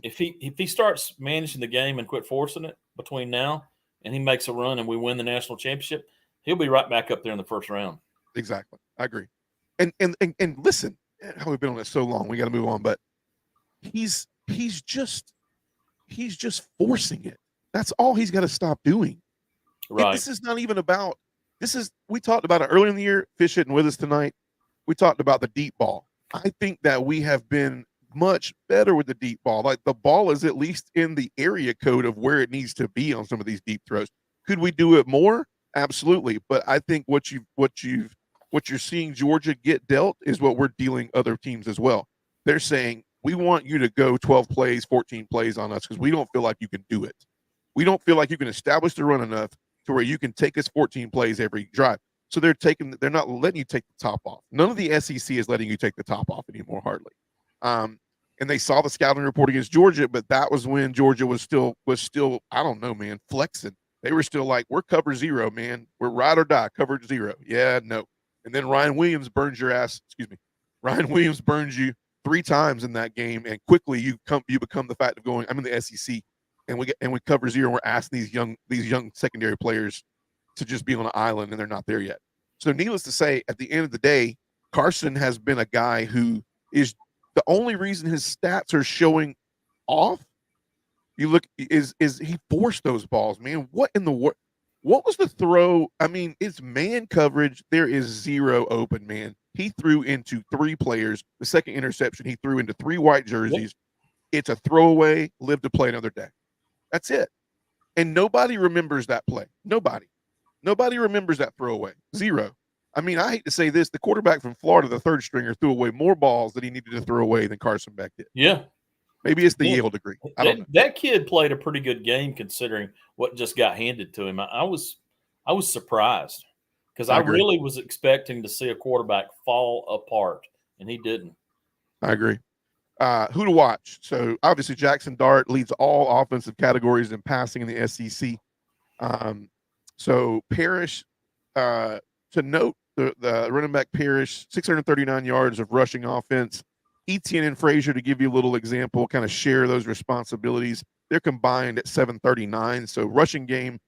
if he starts managing the game and quit forcing it between now and he makes a run and we win the national championship, he'll be right back up there in the first round. Exactly. I agree. And listen, how we've been on this so long, we got to move on, but he's just forcing it. That's all he's got to stop doing. Right. And this is not even about we talked about it earlier in the year. Fish hitting with us tonight. We talked about the deep ball. I think that we have been much better with the deep ball. Like the ball is at least in the area code of where it needs to be on some of these deep throws. Could we do it more? Absolutely. But I think what you're seeing Georgia get dealt is what we're dealing other teams as well. They're saying, we want you to go 12 plays, 14 plays on us because we don't feel like you can do it. We don't feel like you can establish the run enough to where you can take us 14 plays every drive. So they're not letting you take the top off. None of the SEC is letting you take the top off anymore, hardly. And they saw the scouting report against Georgia, but that was when Georgia was still, I don't know, man, flexing. They were still like, we're cover 0, man. We're ride or die, coverage 0. Yeah, no. And then Ryan Williams burns your ass. Ryan Williams burns you 3 times in that game, and quickly you become the fact of going, I'm in the SEC. And we cover 0. And we're asking these young secondary players to just be on an island, and they're not there yet. So, needless to say, at the end of the day, Carson has been a guy who is the only reason his stats are showing off. You look is he forced those balls, man. What in the world? What was the throw? I mean, it's man coverage. There is 0 open, man. He threw into 3 players. The second interception, he threw into 3 white jerseys. Yep. It's a throwaway. Live to play another day. That's it. And nobody remembers that play. Nobody remembers that throwaway. 0. I mean, I hate to say this. The quarterback from Florida, the third stringer, threw away more balls that he needed to throw away than Carson Beck did. Yeah. Maybe it's the Yale degree. I don't know. That kid played a pretty good game considering what just got handed to him. I was surprised because I really was expecting to see a quarterback fall apart, and he didn't. I agree. Who to watch? So obviously Jackson Dart leads all offensive categories in passing in the SEC. So Parrish, to note, the running back Parrish, 639 yards of rushing offense. Etienne and Frazier, to give you a little example, kind of share those responsibilities. They're combined at 739. So rushing game,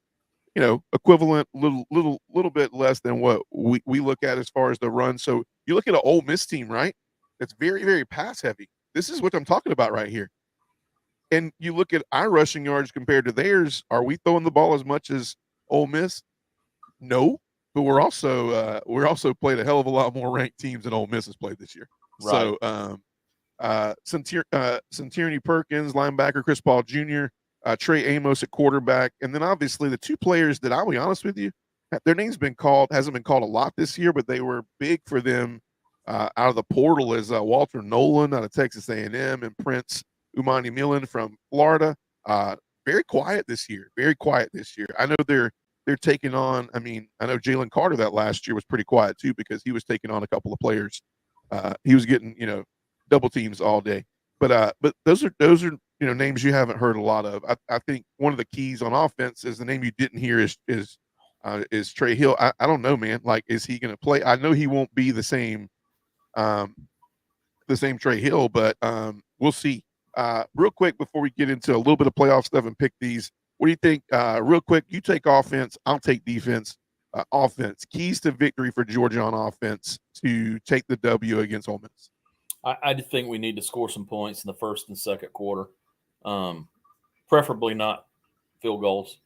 equivalent, little bit less than what we look at as far as the run. So you look at an Ole Miss team, right? That's very, very pass heavy. This is what I'm talking about right here. And you look at our rushing yards compared to theirs. Are we throwing the ball as much as Ole Miss? No, but we're also played a hell of a lot more ranked teams than Ole Miss has played this year. Right. So, Centurion Perkins, linebacker, Chris Paul Jr., Trey Amos at quarterback, and then obviously the 2 players that I'll be honest with you, their names hasn't been called a lot this year, but they were big for them out of the portal is Walter Nolan out of Texas A&M and Prince Umani Millen from Florida. Very quiet this year. I know they're taking on. I mean, I know Jalen Carter that last year was pretty quiet too because he was taking on a couple of players. He was getting double teams all day. But those are names you haven't heard a lot of. I think one of the keys on offense is the name you didn't hear is Trey Hill. I don't know, man. Like, is he going to play? I know he won't be the same Trey Hill, but we'll see. Real quick before we get into a little bit of playoff stuff and pick these, what do you think? Real quick, you take offense, I'll take defense. Offense, keys to victory for Georgia on offense to take the W against Ole Miss. I think we need to score some points in the first and second quarter, preferably not field goals.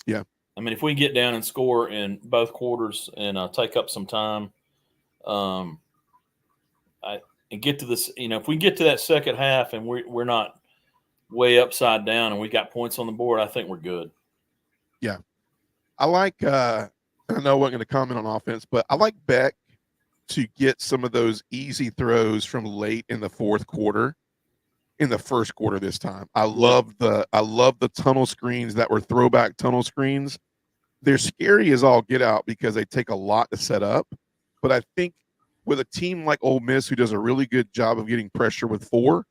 Yeah. I mean, if we get down and score in both quarters and take up some time, and get to this. If we get to that second half and we're not way upside down and we got points on the board, I think we're good. Yeah. I like I know I wasn't going to comment on offense, but I like Beck to get some of those easy throws from late in the fourth quarter in the first quarter this time. I love the tunnel screens that were throwback tunnel screens. They're scary as all get out because they take a lot to set up. But I think with a team like Ole Miss, who does a really good job of getting pressure with 4,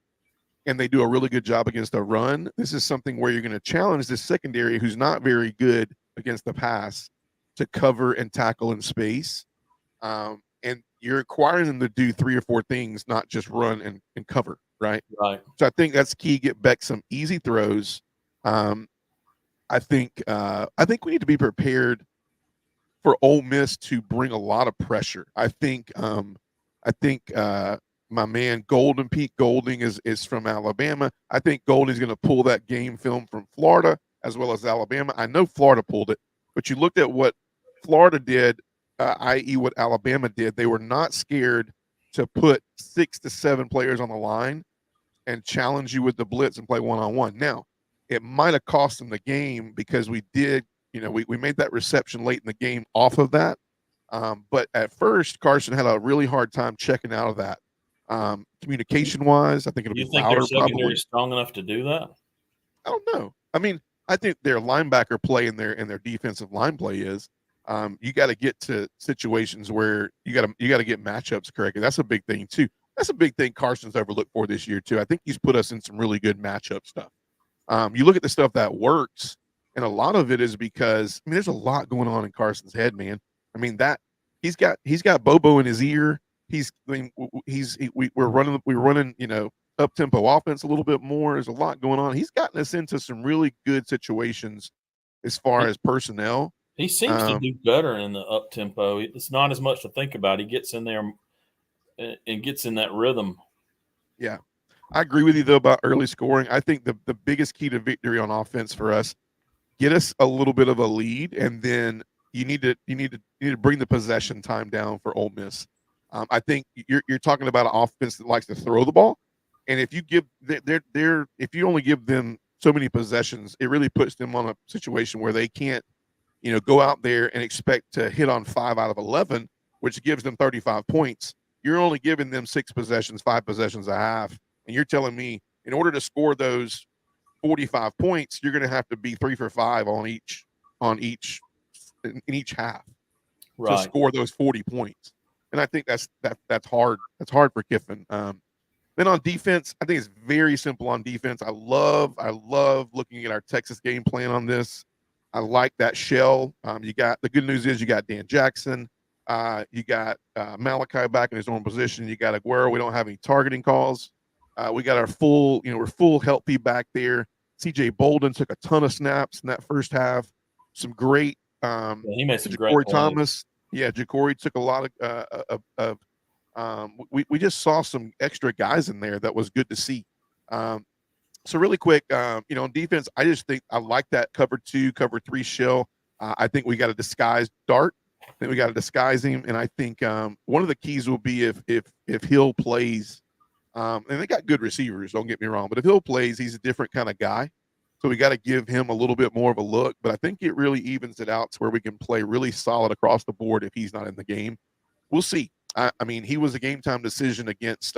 and they do a really good job against a run, this is something where you're going to challenge this secondary, who's not very good against the pass, to cover and tackle in space. And you're requiring them to do 3 or 4 things, not just run and cover, right? Right. So I think that's key. Get Beck some easy throws. I think we need to be prepared for Ole Miss to bring a lot of pressure. I think my man Pete Golding is from Alabama. I think Golding's going to pull that game film from Florida as well as Alabama. I know Florida pulled it, but you looked at what Florida did, i.e. what Alabama did. They were not scared to put 6 to 7 players on the line and challenge you with the blitz and play one-on-one. Now, it might have cost them the game because we did, we made that reception late in the game off of that. But at first, Carson had a really hard time checking out of that. Communication-wise, I think it'll be louder. You think their secondary is strong enough to do that? I don't know. I mean, I think their linebacker play and their defensive line play is. You got to get to situations where you got to get matchups correct. That's a big thing too. That's a big thing Carson's overlooked for this year too. I think he's put us in some really good matchup stuff. You look at the stuff that works, and a lot of it is because there's a lot going on in Carson's head, man. I mean that he's got Bobo in his ear. We're running up tempo offense a little bit more. There's a lot going on. He's gotten us into some really good situations as far as personnel. He seems to do better in the up tempo. It's not as much to think about. He gets in there and gets in that rhythm. Yeah. I agree with you though about early scoring. I think the biggest key to victory on offense for us, get us a little bit of a lead, and then you need to bring the possession time down for Ole Miss. I think you're talking about an offense that likes to throw the ball, and if you give if you only give them so many possessions, it really puts them on a situation where they can't go out there and expect to hit on 5 out of 11, which gives them 35 points. You're only giving them 6 possessions, 5 possessions a half. And you're telling me in order to score those 45 points, you're going to have to be 3 for 5 in each half to score those 40 points. And I think that's hard. That's hard for Kiffin. Then on defense, I think it's very simple on defense. I love looking at our Texas game plan on this. I like that shell. The good news is you got Dan Jackson. You got Malachi back in his normal position. You got Aguero. We don't have any targeting calls. We got our we're full healthy back there. CJ Bolden took a ton of snaps in that first half. Some great. He made some Ja'Cory great Thomas. Yeah, Ja'Cory took a lot of. We just saw some extra guys in there that was good to see. So really quick, on defense, I just think I like that cover 2, cover 3 shell. I think we got to disguise Dart. I think we got to disguise him, and I think one of the keys will be if Hill plays. And they got good receivers, don't get me wrong, but if Hill plays, he's a different kind of guy. So we got to give him a little bit more of a look. But I think it really evens it out to where we can play really solid across the board if he's not in the game. We'll see. I mean, he was a game time decision against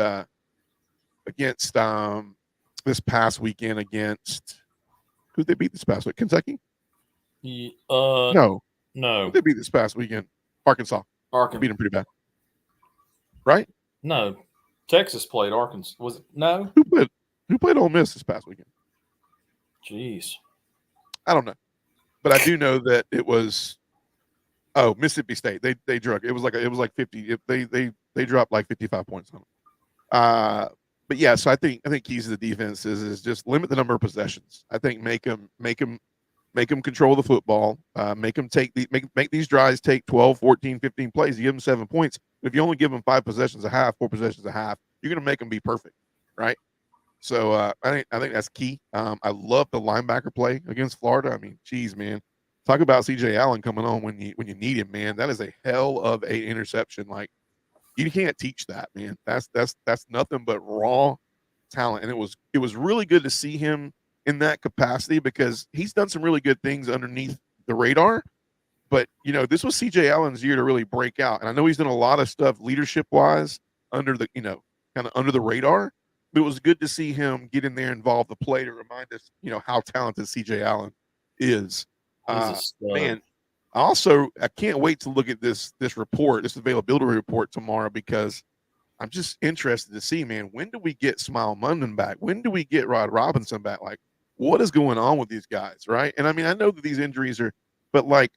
this past weekend against who they beat this past week? Kentucky? No. Who they beat this past weekend? Arkansas. Beat him pretty bad. Right? No. Texas played Arkansas. Was it? No. Who played Ole Miss this past weekend? Jeez. I don't know. But I do know that it was Mississippi State. They drug. It was like 50. They dropped like 55 points on them. But yeah, so I think keys to the defense is just limit the number of possessions. I think make them control the football. Make them make these drives take 12, 14, 15 plays. You give them 7 points. If you only give them 5 possessions a half, 4 possessions a half, you're going to make them be perfect, right? So I think that's key. I love the linebacker play against Florida. I mean, geez, man, talk about CJ Allen coming on when you need him, man. That is a hell of a interception. Like You can't teach that, man. That's nothing but raw talent, and it was really good to see him in that capacity because he's done some really good things underneath the radar. But this was CJ Allen's year to really break out, and I know he's done a lot of stuff leadership wise under the kind of under the radar. But it was good to see him get in there, involve the play to remind us, how talented CJ Allen is. He's a stud. Man, I can't wait to look at this report, this availability report tomorrow, because I'm just interested to see, man, when do we get Smile Munden back? When do we get Rod Robinson back? Like, what is going on with these guys, right? And I mean, I know that these injuries are, but like,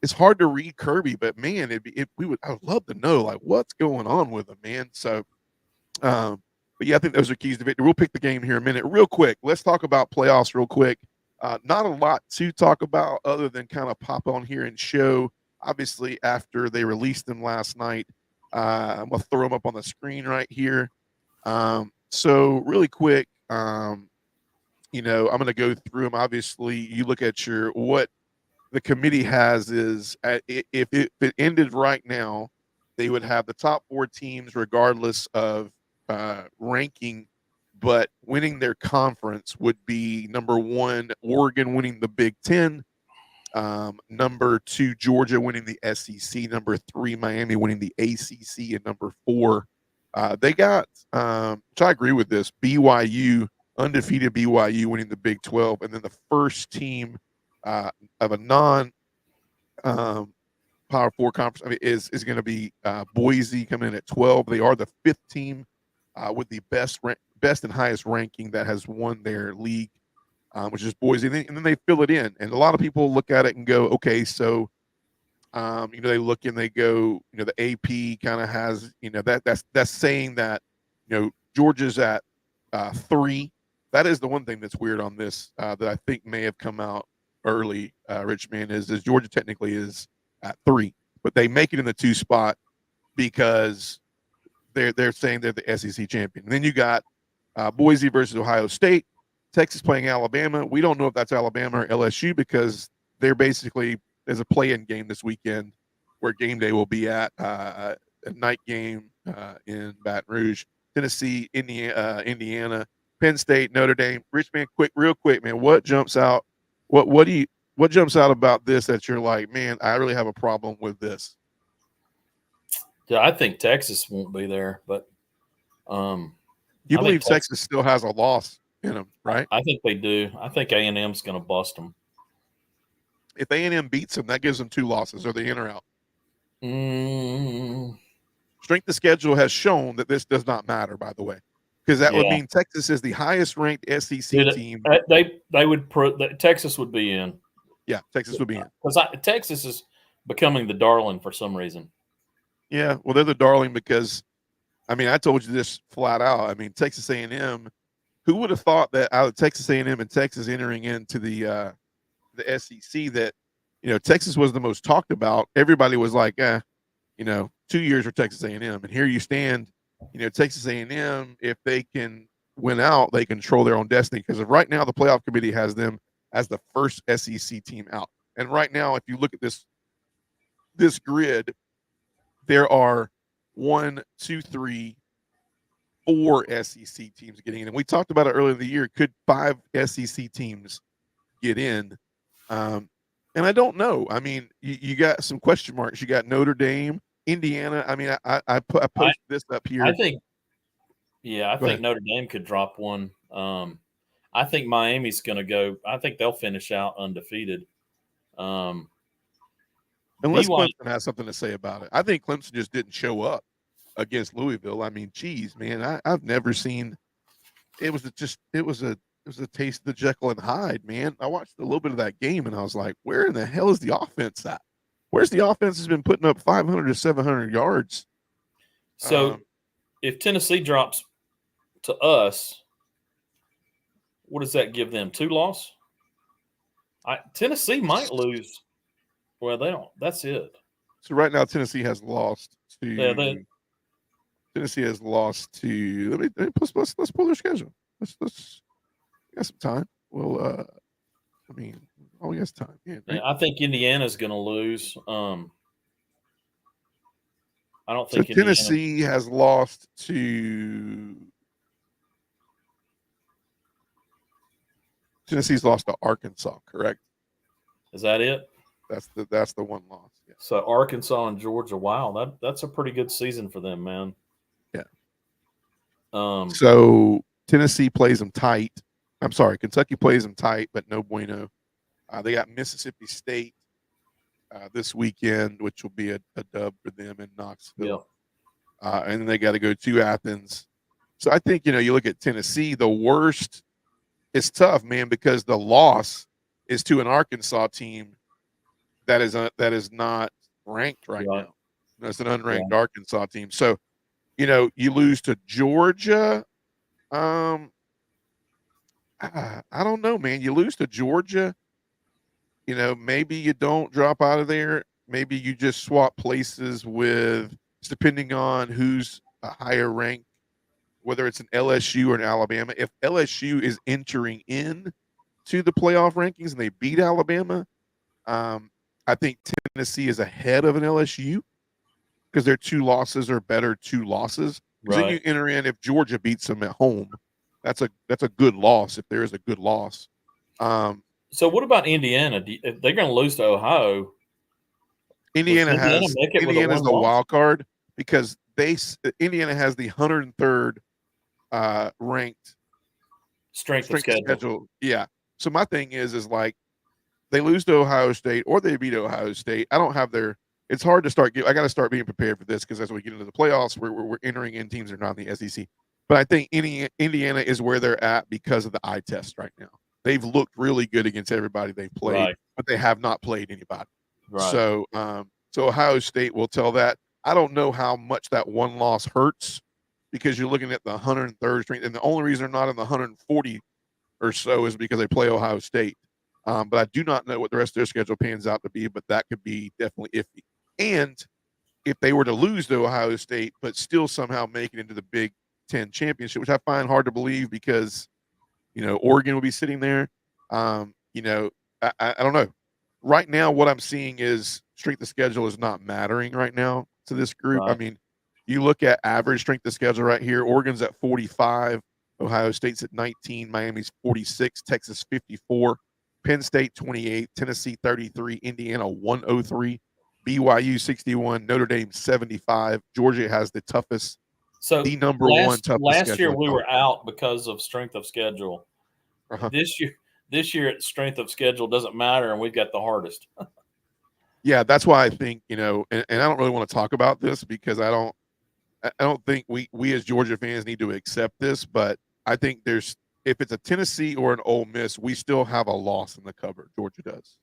it's hard to read Kirby, but man, I would love to know like what's going on with them, man. So, but yeah, I think those are keys to victory. We'll pick the game here in a minute. Real quick, let's talk about playoffs real quick. Not a lot to talk about other than kind of pop on here and show. Obviously, after they released them last night, I'm gonna throw them up on the screen right here. So really quick, I'm gonna go through them. Obviously, you look at what the committee has is if it ended right now, they would have the top 4 teams regardless of ranking, but winning their conference would be number 1, Oregon winning the Big Ten, number 2, Georgia winning the SEC, number 3, Miami winning the ACC, and number 4, they got, which I agree with this, BYU, undefeated BYU winning the Big 12, and then the first team of a non Power 4 conference is going to be Boise coming in at 12. They are the 5th team with the best and highest ranking that has won their league, which is Boise. And then they fill it in. And a lot of people look at it and go, okay, so, they look and they go, the AP kind of has, that's saying that, Georgia's at 3. That is the one thing that's weird on this that I think may have come out early, Richmond, is Georgia technically is at 3, but they make it in the 2 spot because they're saying they're the SEC champion. And then you got Boise versus Ohio State, Texas playing Alabama. We don't know if that's Alabama or LSU because they're basically, there's a play-in game this weekend where game day will be at a night game in Baton Rouge. Tennessee, Indiana, Penn State, Notre Dame. Richmond, real quick, man, what jumps out? What jumps out about this that you're like, man, I really have a problem with this? Yeah, I think Texas won't be there, but you believe Texas still has a loss in them, right? I think they do. I think A&M's going to bust them. If A&M beats them, that gives them 2 losses. Are they in or out? Strength of schedule has shown that this does not matter, by the way, because that would mean Texas is the highest ranked SEC team. They would Texas would be in. Yeah, Texas would be in because Texas is becoming the darling for some reason. Yeah, well, they're the darling because, I mean, I told you this flat out. I mean, Texas A&M. Who would have thought that out of Texas A&M and Texas entering into the SEC that Texas was the most talked about? Everybody was like, 2 years for Texas A&M, and here you stand. Texas A&M, if they can win out, they control their own destiny because right now the playoff committee has them as the first SEC team out. And right now, if you look at this grid, there are 1, 2, 3, 4 SEC teams getting in. And we talked about it earlier in the year. Could 5 SEC teams get in? And I don't know. I mean, you got some question marks. You got Notre Dame, Indiana. I mean, I posted this up here. I think Notre Dame could drop one. I think Miami's going to go. I think they'll finish out undefeated. Unless Clemson has something to say about it. I think Clemson just didn't show up against Louisville. I mean, geez, man, I've never seen. It was a taste of the Jekyll and Hyde, man. I watched a little bit of that game and I was like, where in the hell is the offense at? Where's the offense has been putting up 500 to 700 yards? So if Tennessee drops to us, what does that give them? 2 losses? Tennessee might lose. Well, they don't. That's it. So right now, Tennessee has lost to. Tennessee has lost to. Let me let's pull their schedule. Let's got some time. Well, we got time. Yeah, I think Indiana's going to lose. I don't So think Indiana. Tennessee has lost to Tennessee's lost to Arkansas, correct? Is that it? That's the one loss. Yeah. So Arkansas and Georgia. Wow, that's a pretty good season for them, man. Yeah. Um, So Tennessee plays them tight. I'm sorry, Kentucky plays them tight, but no bueno. They got Mississippi State this weekend, which will be a dub for them in Knoxville. yeah. And then they got to go to Athens. So I think, you look at Tennessee, the worst, it's tough, man, because the loss is to an Arkansas team that is not ranked right now. It's an unranked Arkansas team. So, you lose to Georgia. I don't know, man. You lose to Georgia. Maybe you don't drop out of there. Maybe you just swap places with, depending on who's a higher rank, whether it's an LSU or an Alabama. If LSU is entering in to the playoff rankings and they beat Alabama, I think Tennessee is ahead of an LSU because their 2 losses are better 2 losses. Because then you enter in, if Georgia beats them at home, that's a good loss if there is a good loss. So what about Indiana? If they're going to lose to Ohio, Indiana is the loss? wild card because Indiana has the 103rd ranked strength of schedule. Yeah. So my thing is like they lose to Ohio State or they beat Ohio State. I don't have it's hard to start. I got to start being prepared for this because as we get into the playoffs, we're entering in teams that are not in the SEC. But I think Indiana is where they're at because of the eye test right now. They've looked really good against everybody they've played, but they have not played anybody. Right. So Ohio State will tell that. I don't know how much that one loss hurts because you're looking at the 103rd strength, and the only reason they're not in the 140 or so is because they play Ohio State. But I do not know what the rest of their schedule pans out to be, but that could be definitely iffy. And if they were to lose to Ohio State, but still somehow make it into the Big Ten championship, which I find hard to believe because, Oregon will be sitting there. I don't know. Right now, what I'm seeing is strength of schedule is not mattering right now to this group. Right. I mean, you look at average strength of schedule right here. Oregon's at 45. Ohio State's at 19. Miami's 46. Texas 54. Penn State 28. Tennessee 33. Indiana 103. BYU 61. Notre Dame 75. Georgia has the toughest. So the number one toughest. Last year we were out because of strength of schedule. Uh-huh. This year strength of schedule doesn't matter, and we've got the hardest. Yeah, that's why I think and I don't really want to talk about this because I don't think we as Georgia fans need to accept this, but I think if it's a Tennessee or an Ole Miss, we still have a loss in the cupboard. Georgia does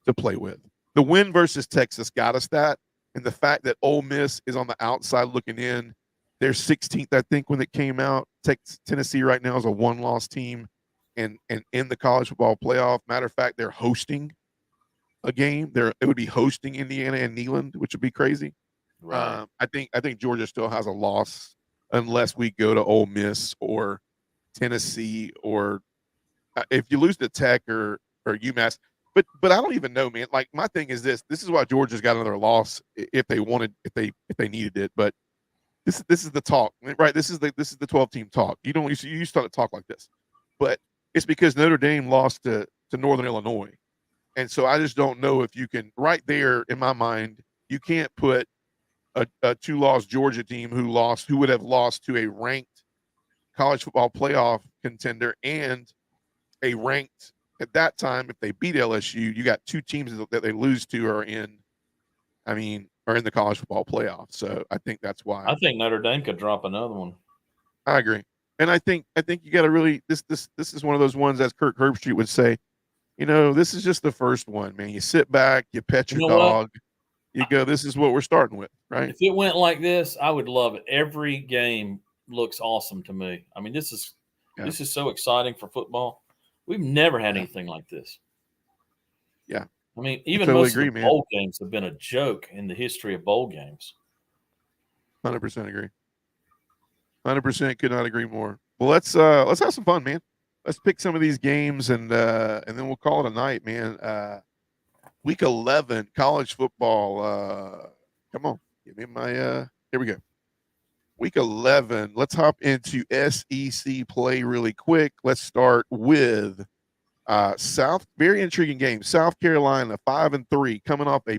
to play with. The win versus Texas got us that, and the fact that Ole Miss is on the outside looking in. They're 16th, I think, when it came out. Tennessee right now is a 1-loss team, and in the college football playoff. Matter of fact, they're hosting a game. It would be hosting Indiana and Neyland, which would be crazy. Right. I think Georgia still has a loss unless we go to Ole Miss or Tennessee or if you lose to Tech or UMass. But I don't even know, man. Like my thing is this is why Georgia's got another loss if they needed it. But this is the talk, right? This is the 12-team talk. You used to talk like this, but it's because Notre Dame lost to Northern Illinois, and so I just don't know if you can. Right there, in my mind, you can't put a 2-loss Georgia team who would have lost to a ranked college football playoff contender and a ranked at that time. If they beat LSU, you got 2 teams that they lose to are in the college football playoff. So I think that's why. I think Notre Dame could drop another one. I agree. And I think you got to really this is one of those ones, as Kirk Herbstreit would say, this is just the first one, man. You sit back, you pet your dog, you go, this is what we're starting with, right? If it went like this, I would love it. Every game looks awesome to me. I mean, this is so exciting for football. We've never had anything like this. Yeah. I mean, even most of the bowl games have been a joke in the history of bowl games. 100% agree. 100% could not agree more. Well, let's have some fun, man. Let's pick some of these games and then we'll call it a night, man. Week 11 college football. Come on, give me Here we go. Week 11. Let's hop into SEC play really quick. Let's start with very intriguing game. South Carolina 5-3, coming off a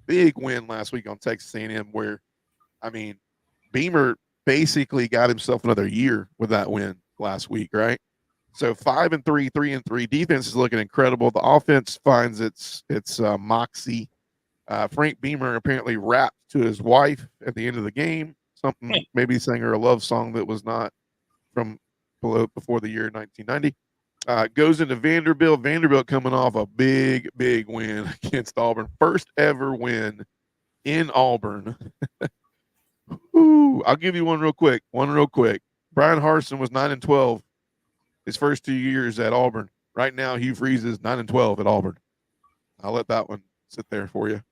big win last week on Texas A&M, where I mean, Beamer basically got himself another year with that win last week, right? So 5-3, 3-3. Defense is looking incredible. The offense finds its moxie. Frank Beamer apparently rapped to his wife at the end of the game, something maybe sang her a love song that was not from before the year 1990. Goes into Vanderbilt. Vanderbilt coming off a big win against Auburn. First ever win in Auburn. Ooh, I'll give you one real quick. Brian Harsin was 9-12 his first 2 years at Auburn. Right now, Hugh Freeze is 9-12 at Auburn. I'll let that one sit there for you.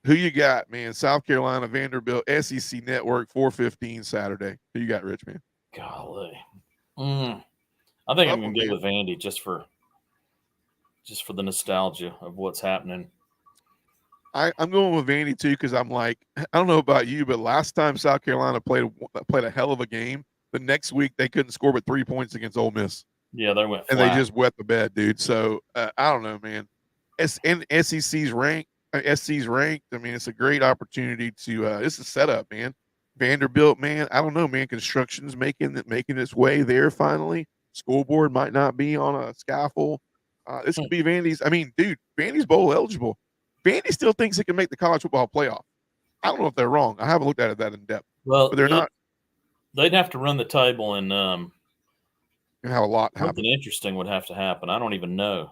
Who you got, man? South Carolina, Vanderbilt, SEC Network, 4:15 Saturday. Who you got, Rich, man? Golly. I think I'm going to go with Vandy just for the nostalgia of what's happening. I'm going with Vandy too because I'm like, I don't know about you, but last time South Carolina played a hell of a game, the next week they couldn't score but 3 points against Ole Miss. Yeah, they went flat. And they just wet the bed, dude. So I don't know, man. SEC's ranked. SC's ranked. I mean, it's a great opportunity to. It's a setup, man. Vanderbilt, man. I don't know, man. Construction's making its way there finally. School board might not be on a scaffold. This could be Vandy's. I mean, dude, Vandy's bowl eligible. Vandy still thinks it can make the college football playoff. I don't know if they're wrong. I haven't looked at it that in depth. Well, but they're not. They'd have to run the table and have a lot happen. Something interesting would have to happen. I don't even know.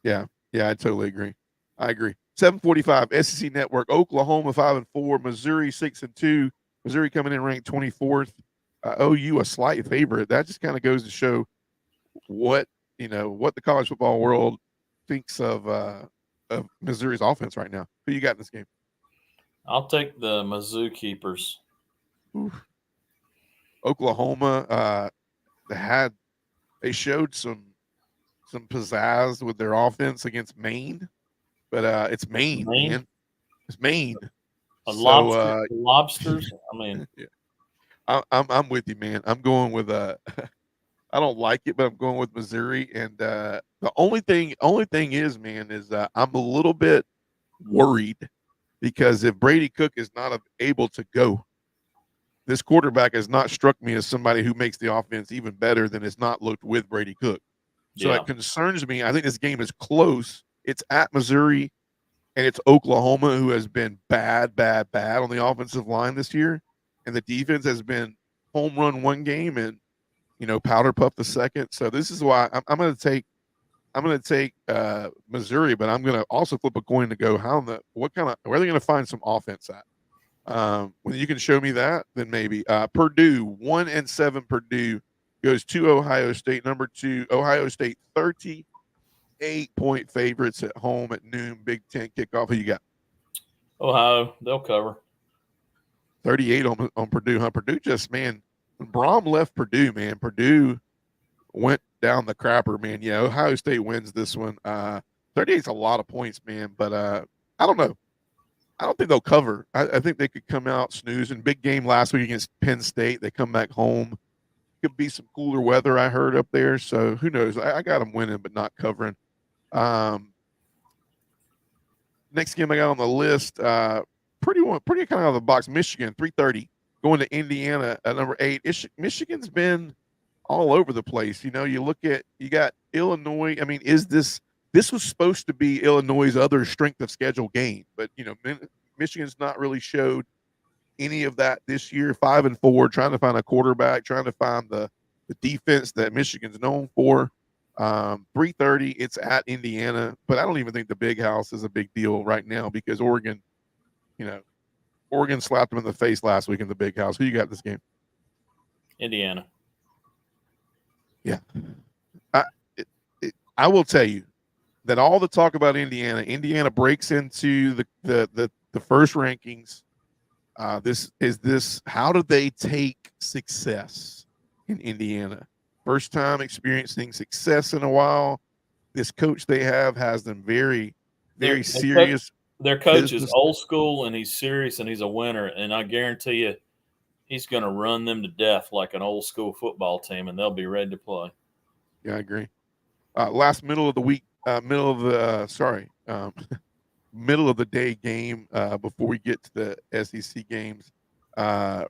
Yeah, I totally agree. I agree. 7:45 SEC Network. Oklahoma 5-4. Missouri 6-2. Missouri coming in ranked 24th. OU a slight favorite. That just kind of goes to show what the college football world thinks of Missouri's offense right now. Who you got in this game? I'll take the Mizzou keepers. Oof. Oklahoma they showed some pizzazz with their offense against Maine, but it's Maine, man. It's Maine. Lobsters. I mean, yeah. I'm with you, man. I'm going with I don't like it, but I'm going with Missouri. And the only thing is, man, is I'm a little bit worried because if Brady Cook is not able to go, this quarterback has not struck me as somebody who makes the offense even better than it's not looked with Brady Cook. So It concerns me. I think this game is close. It's at Missouri, and it's Oklahoma, who has been bad on the offensive line this year, and the defense has been home run one game and powder puff the second. So this is why I'm going to take Missouri, but I'm going to also flip a coin to go where are they going to find some offense at? When you can show me that, then maybe. Purdue 1-7. Purdue goes to Ohio State. Number 2, Ohio State 38-point favorites at home at noon. Big Ten kickoff. Who you got? Ohio. They'll cover. 38 on Purdue. Huh? Purdue just, man, when Brom left Purdue, man, Purdue went down the crapper, man. Yeah, Ohio State wins this one. 38 is a lot of points, man, but I don't know. I don't think they'll cover. I think they could come out snoozing. Big game last week against Penn State. They come back home. Could be some cooler weather, I heard, up there. So who knows? I got them winning, but not covering. Next game I got on the list, pretty kind of out of the box. Michigan 3:30 going to Indiana at number 8. Michigan's been all over the place. You got Illinois. I mean, this was supposed to be Illinois' other strength of schedule game, but Michigan's not really showed any of that this year. 5-4, trying to find a quarterback, trying to find the defense that Michigan's known for. 3:30, it's at Indiana, but I don't even think the Big House is a big deal right now because Oregon slapped them in the face last week in the Big House. Who you got this game? Indiana. Yeah, I will tell you that all the talk about Indiana breaks into the first rankings. How do they take success in Indiana? First time experiencing success in a while. This coach they have has them very, very serious. Their coach is business. old school and he's serious and he's a winner. And I guarantee you, he's going to run them to death like an old school football team, and they'll be ready to play. Yeah, I agree. Last middle of the week, middle of the middle of the day game before we get to the SEC games.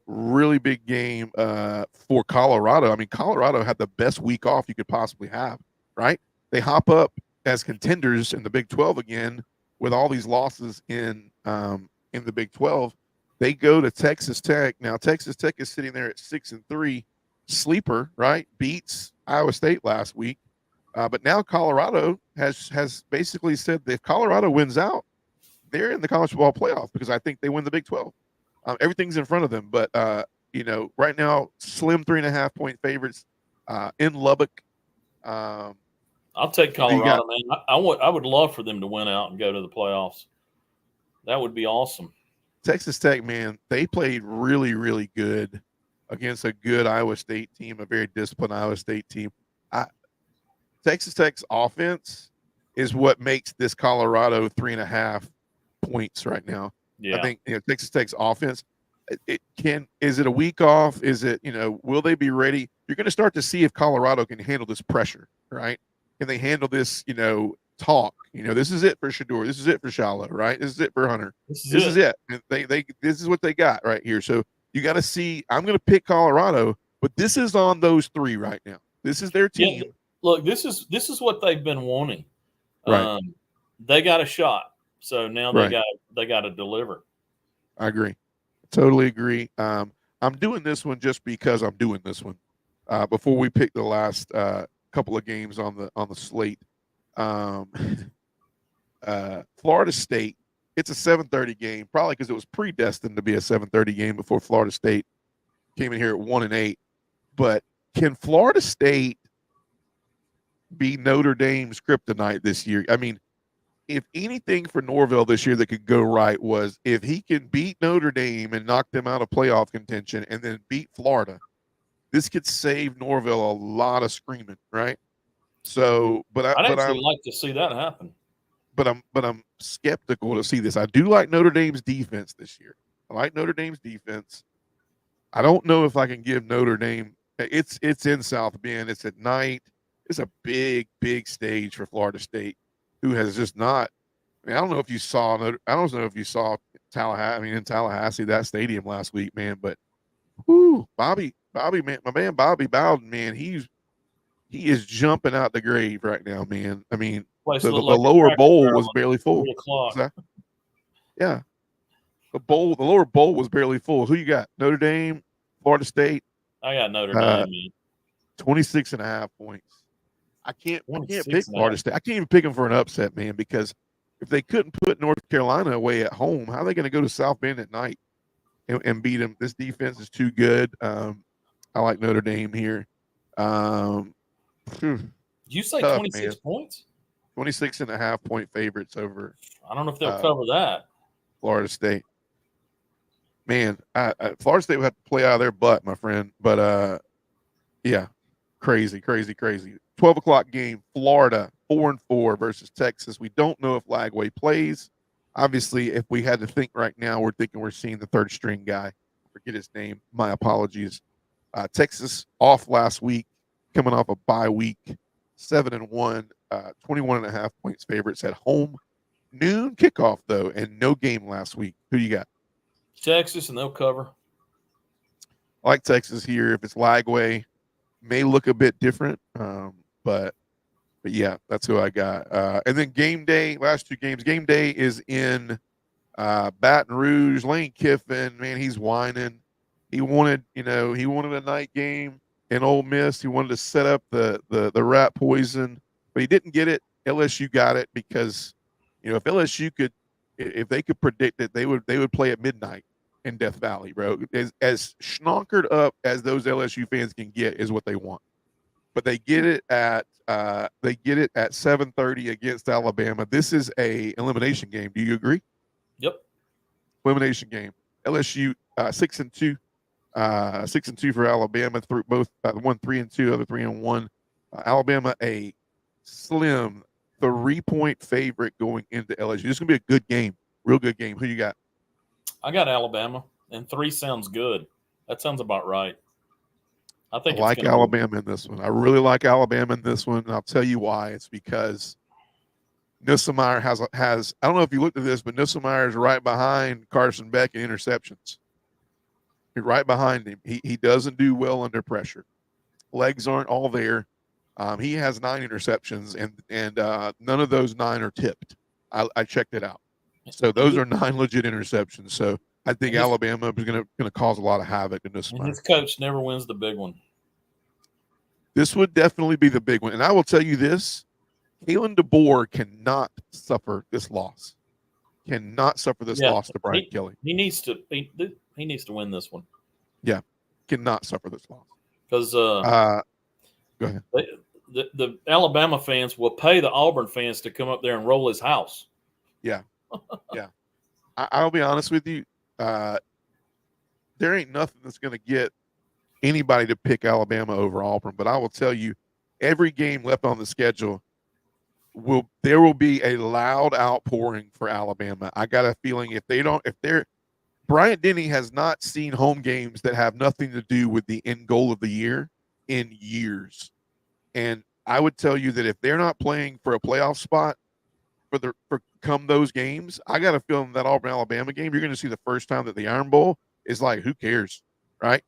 Really big game for Colorado. I mean, Colorado had the best week off you could possibly have, right? They hop up as contenders in the Big 12 again with all these losses in the Big 12. They go to Texas Tech. Now, Texas Tech is sitting there at 6-3, sleeper, right? Beats Iowa State last week. But now Colorado has basically said that if Colorado wins out, they're in the college football playoff because I think they win the Big 12. Everything's in front of them. But, right now, slim 3.5-point favorites in Lubbock. I'll take Colorado, man. I would love for them to win out and go to the playoffs. That would be awesome. Texas Tech, man, they played really, really good against a good Iowa State team, a very disciplined Iowa State team. Texas Tech's offense is what makes this Colorado 3.5 points right now. Yeah. I think Texas Tech's offense, is it a week off? Is it, will they be ready? You're going to start to see if Colorado can handle this pressure, right? Can they handle this, talk? This is it for Shador. This is it for Shallow, right? This is it for Hunter. This is it. And this is what they got right here. So you got to see. I'm going to pick Colorado, but this is on those three right now. This is their team. Yeah, look, this is what they've been wanting. Right. They got a shot, so now they got to deliver. I agree. Totally agree. I'm doing this one just because I'm doing this one. Before we pick the last couple of games on the slate. Florida State, it's a 7:30 game, probably because it was predestined to be a 7:30 game before Florida State came in here at 1-8. But can Florida State be Notre Dame's kryptonite this year? I mean, if anything for Norvell this year that could go right was if he can beat Notre Dame and knock them out of playoff contention and then beat Florida, this could save Norvell a lot of screaming, right? So, I'd like to see that happen. But I'm skeptical to see this. I do like Notre Dame's defense this year. I like Notre Dame's defense. I don't know if I can give Notre Dame. It's in South Bend. It's at night. It's a big, big stage for Florida State, who has just not. I mean, I don't know if you saw Tallahassee. I mean, in Tallahassee, that stadium last week, man. But, Bobby, man, my man Bobby Bowden, man, he is jumping out the grave right now, man. I mean, the lower bowl was barely full. Yeah. The lower bowl was barely full. Who you got? Notre Dame, Florida State. I got Notre Dame, man. 26.5 points. I can't pick Florida State. I can't even pick them for an upset, man, because if they couldn't put North Carolina away at home, how are they going to go to South Bend at night and beat them? This defense is too good. I like Notre Dame here. Did you say 26 points? 26.5 favorites over. I don't know if they'll cover that. Florida State. Man, Florida State would have to play out of their butt, my friend. But, yeah, crazy. 12 o'clock game, Florida, 4-4 versus Texas. We don't know if Lagway plays. Obviously, if we had to think right now, we're thinking we're seeing the third string guy. Forget his name. My apologies. Texas off last week, coming off a bye week, 7-1, 21.5 points favorites at home. Noon kickoff, though, and no game last week. Who you got? Texas, and they'll cover. I like Texas here. If it's Lagway, may look a bit different, but yeah, that's who I got. And then game day, last two games. Game day is in Baton Rouge. Lane Kiffin, man, he's whining. He wanted a night game in Ole Miss. He wanted to set up the rat poison, but he didn't get it. LSU got it because, if LSU if they could predict it, they would play at midnight in Death Valley, bro. As schnonkered up as those LSU fans can get is what they want. But they get it at 7:30 against Alabama. This is a elimination game. Do you agree? Yep. Elimination game. LSU 6-2, 6-2 for Alabama. Through both one 3-2, other 3-1. Alabama a slim 3-point favorite going into LSU. This is gonna be a good game. Real good game. Who you got? I got Alabama, and 3 sounds good. That sounds about right. I I think it's like going to be. Alabama in this one. I really like Alabama in this one, and I'll tell you why. It's because Nussmeier has. I don't know if you looked at this, but Nussmeier is right behind Carson Beck in interceptions. He's right behind him. He doesn't do well under pressure. Legs aren't all there. He has 9 interceptions, and none of those 9 are tipped. I checked it out. So those are 9 legit interceptions. So I think Alabama is going to cause a lot of havoc in this. And his coach never wins the big one. This would definitely be the big one. And I will tell you this, Kalen DeBoer cannot suffer this loss. Cannot suffer this loss to Brian Kelly. He needs to win this one. Yeah, cannot suffer this loss. Because go ahead. The Alabama fans will pay the Auburn fans to come up there and roll his house. Yeah, yeah. I'll be honest with you. There ain't nothing that's going to get anybody to pick Alabama over Auburn. But I will tell you, every game left on the schedule, there will be a loud outpouring for Alabama. I got a feeling if Bryant Denny has not seen home games that have nothing to do with the end goal of the year in years. And I would tell you that if they're not playing for a playoff spot for come those games, I got a feeling that Auburn Alabama game, you're going to see the first time that the Iron Bowl is like, who cares, right?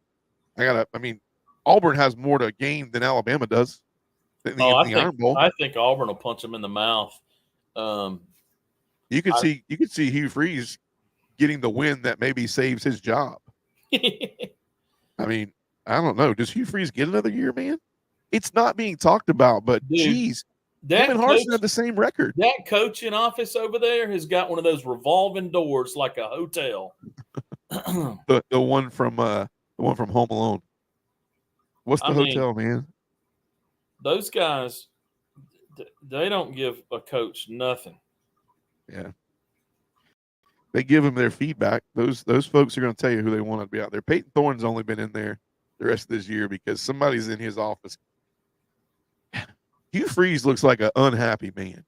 Auburn has more to gain than Alabama does. Iron Bowl. I think Auburn will punch them in the mouth. You could see Hugh Freeze getting the win that maybe saves his job. I mean, I don't know. Does Hugh Freeze get another year, man? It's not being talked about, but geez, him and Harsin have the same record. That coaching office over there has got one of those revolving doors like a hotel. the one from Home Alone. What's the hotel, man? Those guys, they don't give a coach nothing. Yeah. They give them their feedback. Those folks are going to tell you who they want to be out there. Peyton Thorne's only been in there the rest of this year because somebody's in his office. Hugh Freeze looks like an unhappy man.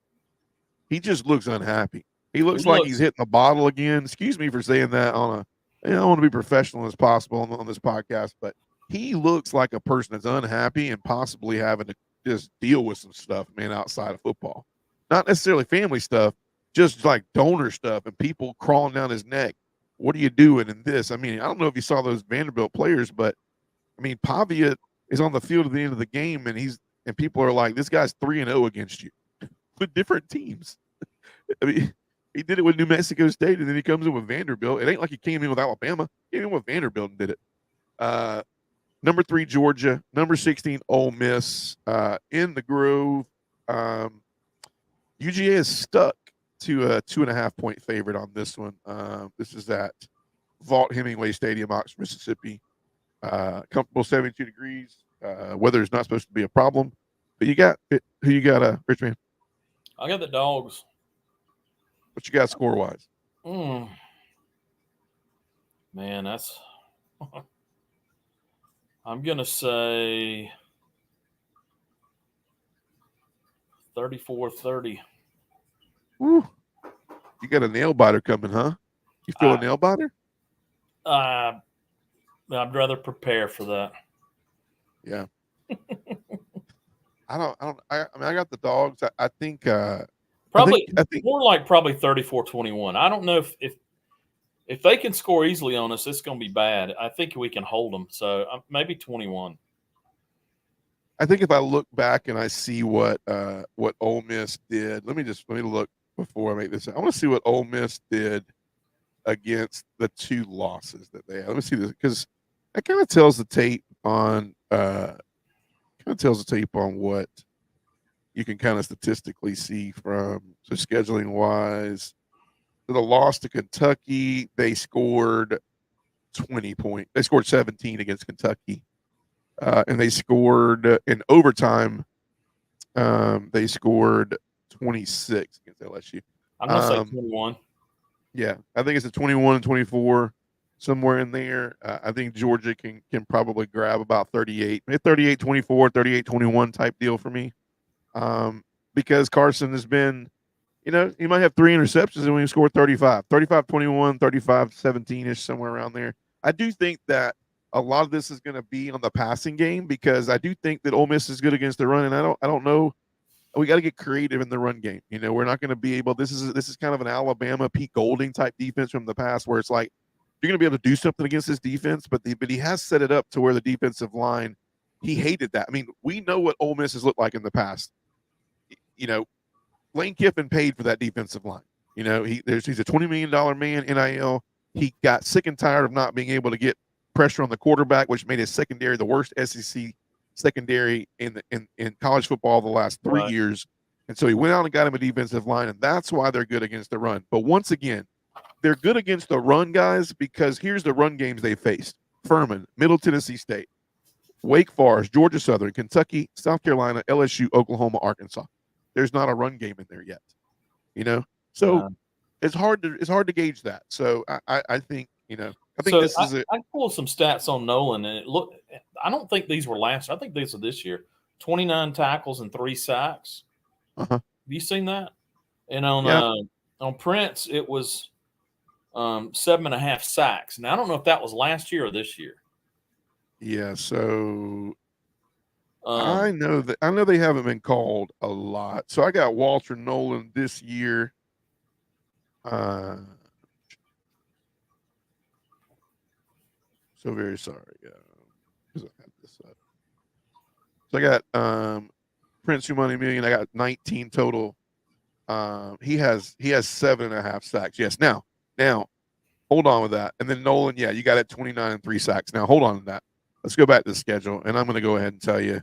He just looks unhappy. He looks like he's hitting a bottle again. Excuse me for saying that I want to be professional as possible on this podcast, but he looks like a person that's unhappy and possibly having to just deal with some stuff, man, outside of football. Not necessarily family stuff, just like donor stuff and people crawling down his neck. What are you doing in this? I mean, I don't know if you saw those Vanderbilt players, but I mean, Pavia is on the field at the end of the game and people are like, this guy's 3-0 against you with different teams. I mean, he did it with New Mexico State, and then he comes in with Vanderbilt. It ain't like he came in with Alabama. He came in with Vanderbilt and did it. Number 3, Georgia. Number 16, Ole Miss. In the Grove. UGA is stuck to a 2.5-point favorite on this one. This is at Vaught Hemingway Stadium, Oxford, Mississippi. Comfortable 72 degrees. Weather is not supposed to be a problem. But who you got, Richman? I got the Dogs. What you got score-wise? Man, that's I'm going to say 34-30. Woo. You got a nail biter coming, huh? You feel a nail biter? I'd rather prepare for that. Yeah. I got the Dogs. I think probably 34-21. I don't know if they can score easily on us, it's going to be bad. I think we can hold them. So maybe 21. I think if I look back and I see what Ole Miss did, let me look before I make this. I want to see what Ole Miss did against the 2 losses that they had. Let me see this because that kind of tells the tape on what you can kind of statistically see from scheduling wise. So the loss to Kentucky, they scored 20 points. They scored 17 against Kentucky. And they scored in overtime. They scored 26 against LSU. I'm going to say 21. Yeah, I think it's a 21 and 24, somewhere in there. I think Georgia can probably grab about 38, 38-24, 38-21 type deal for me. Because Carson has been, he might have 3 interceptions and we score 35-21, 35-17-ish, somewhere around there. I do think that a lot of this is going to be on the passing game because I do think that Ole Miss is good against the run, and I don't know. We got to get creative in the run game. We're not going to be able. This is kind of an Alabama Pete Golding type defense from the past, where it's like you're going to be able to do something against this defense, but he has set it up to where the defensive line, he hated that. I mean, we know what Ole Miss has looked like in the past. Lane Kiffin paid for that defensive line. He's a $20 million man, NIL. He got sick and tired of not being able to get pressure on the quarterback, which made his secondary the worst SEC secondary in college football the last 3 years. And so he went out and got him a defensive line, and that's why they're good against the run. But once again, they're good against the run, guys, because here's the run games they faced. Furman, Middle Tennessee State, Wake Forest, Georgia Southern, Kentucky, South Carolina, LSU, Oklahoma, Arkansas. There's not a run game in there yet, So it's hard to gauge that. So I think this is it. I pulled some stats on Nolan, and I don't think these were last. I think these are this year. 29 tackles and 3 sacks. Have you seen that? And on Prince, it was 7.5 sacks. Now I don't know if that was last year or this year. Yeah, so I know they haven't been called a lot. So I got Walter Nolan this year. So very sorry. I have this up. So I got Prince Humani Million. I got 19 total. He has 7.5 sacks. Yes. Now hold on with that. And then Nolan, yeah, you got it 29 and 3 sacks. Now hold on to that. Let's go back to the schedule, and I'm going to go ahead and tell you.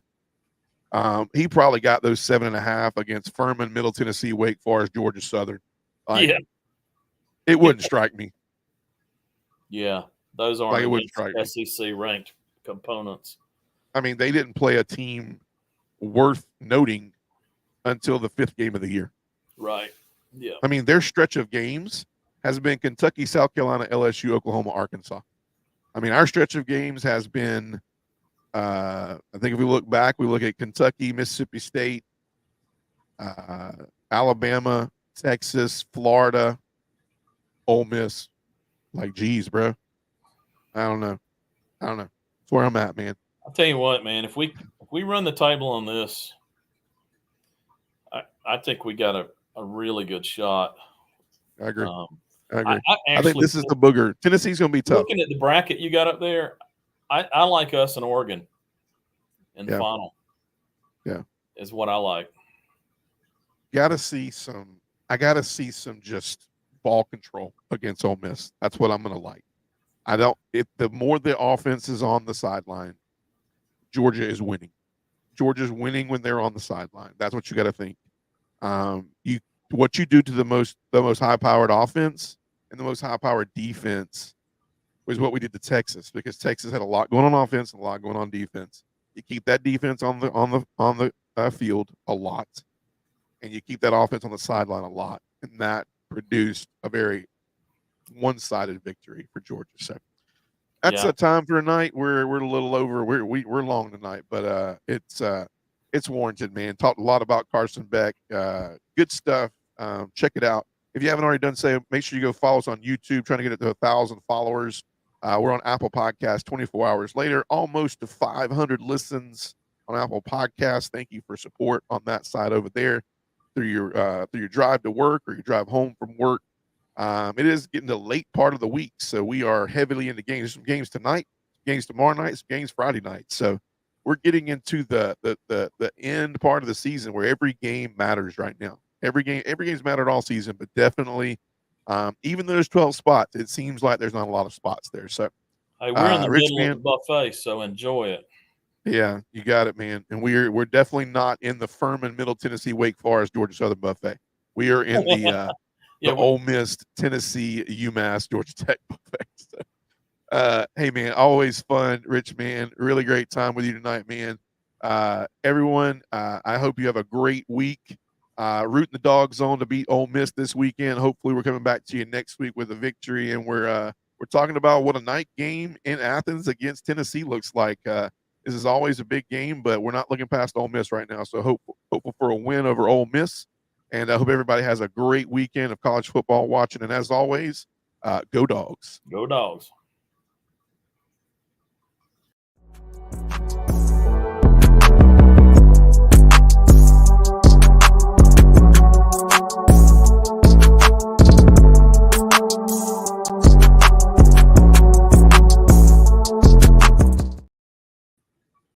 He probably got those 7.5 against Furman, Middle Tennessee, Wake Forest, Georgia Southern. It wouldn't strike me. Yeah, those aren't SEC ranked components. I mean, they didn't play a team worth noting until the 5th game of the year. Right. Yeah. I mean, their stretch of games has been Kentucky, South Carolina, LSU, Oklahoma, Arkansas. I mean, our stretch of games has been, I think if we look back, we look at Kentucky, Mississippi State, Alabama, Texas, Florida, Ole Miss. Like, geez, bro. I don't know. That's where I'm at, man. I'll tell you what, man. If we run the table on this, I think we got a really good shot. I agree. I agree. I think this is the booger. Tennessee's going to be tough. Looking at the bracket you got up there, I like us and Oregon in the final. Yeah. Is what I like. I got to see some just ball control against Ole Miss. That's what I'm going to like. The more the offense is on the sideline, Georgia is winning. Georgia's winning when they're on the sideline. That's what you got to think. What you do to the most high-powered offense and the most high-powered defense was what we did to Texas, because Texas had a lot going on offense and a lot going on defense. You keep that defense on the field a lot, and you keep that offense on the sideline a lot, and that produced a very one-sided victory for Georgia. So that's a time for a night. We're a little over. We're long tonight, but it's warranted, man. Talked a lot about Carson Beck. Good stuff. Check it out. If you haven't already done so, make sure you go follow us on YouTube, trying to get it to 1,000 followers. We're on Apple Podcasts 24 hours later, almost to 500 listens on Apple Podcasts. Thank you for support on that side over there through your drive to work or your drive home from work. It is getting the late part of the week, so we are heavily into games. There's some games tonight, games tomorrow night, some games Friday night. So we're getting into the end part of the season where every game matters right now. Every game's mattered all season, but definitely, even though there's 12 spots, it seems like there's not a lot of spots there. So, hey, we're in the middle of the buffet, so enjoy it. Yeah, you got it, man. And we're definitely not in the Furman, Middle Tennessee, Wake Forest, Georgia Southern buffet. We are in the Ole Miss, Tennessee, UMass, Georgia Tech buffet. So, hey, man, always fun, Rich, man. Really great time with you tonight, man. Everyone, I hope you have a great week. Rooting the dog zone to beat Ole Miss this weekend. Hopefully, we're coming back to you next week with a victory, and we're talking about what a night game in Athens against Tennessee looks like. This is always a big game, but we're not looking past Ole Miss right now. So hopeful for a win over Ole Miss. And I hope everybody has a great weekend of college football watching. And as always, go Dogs. Go Dogs.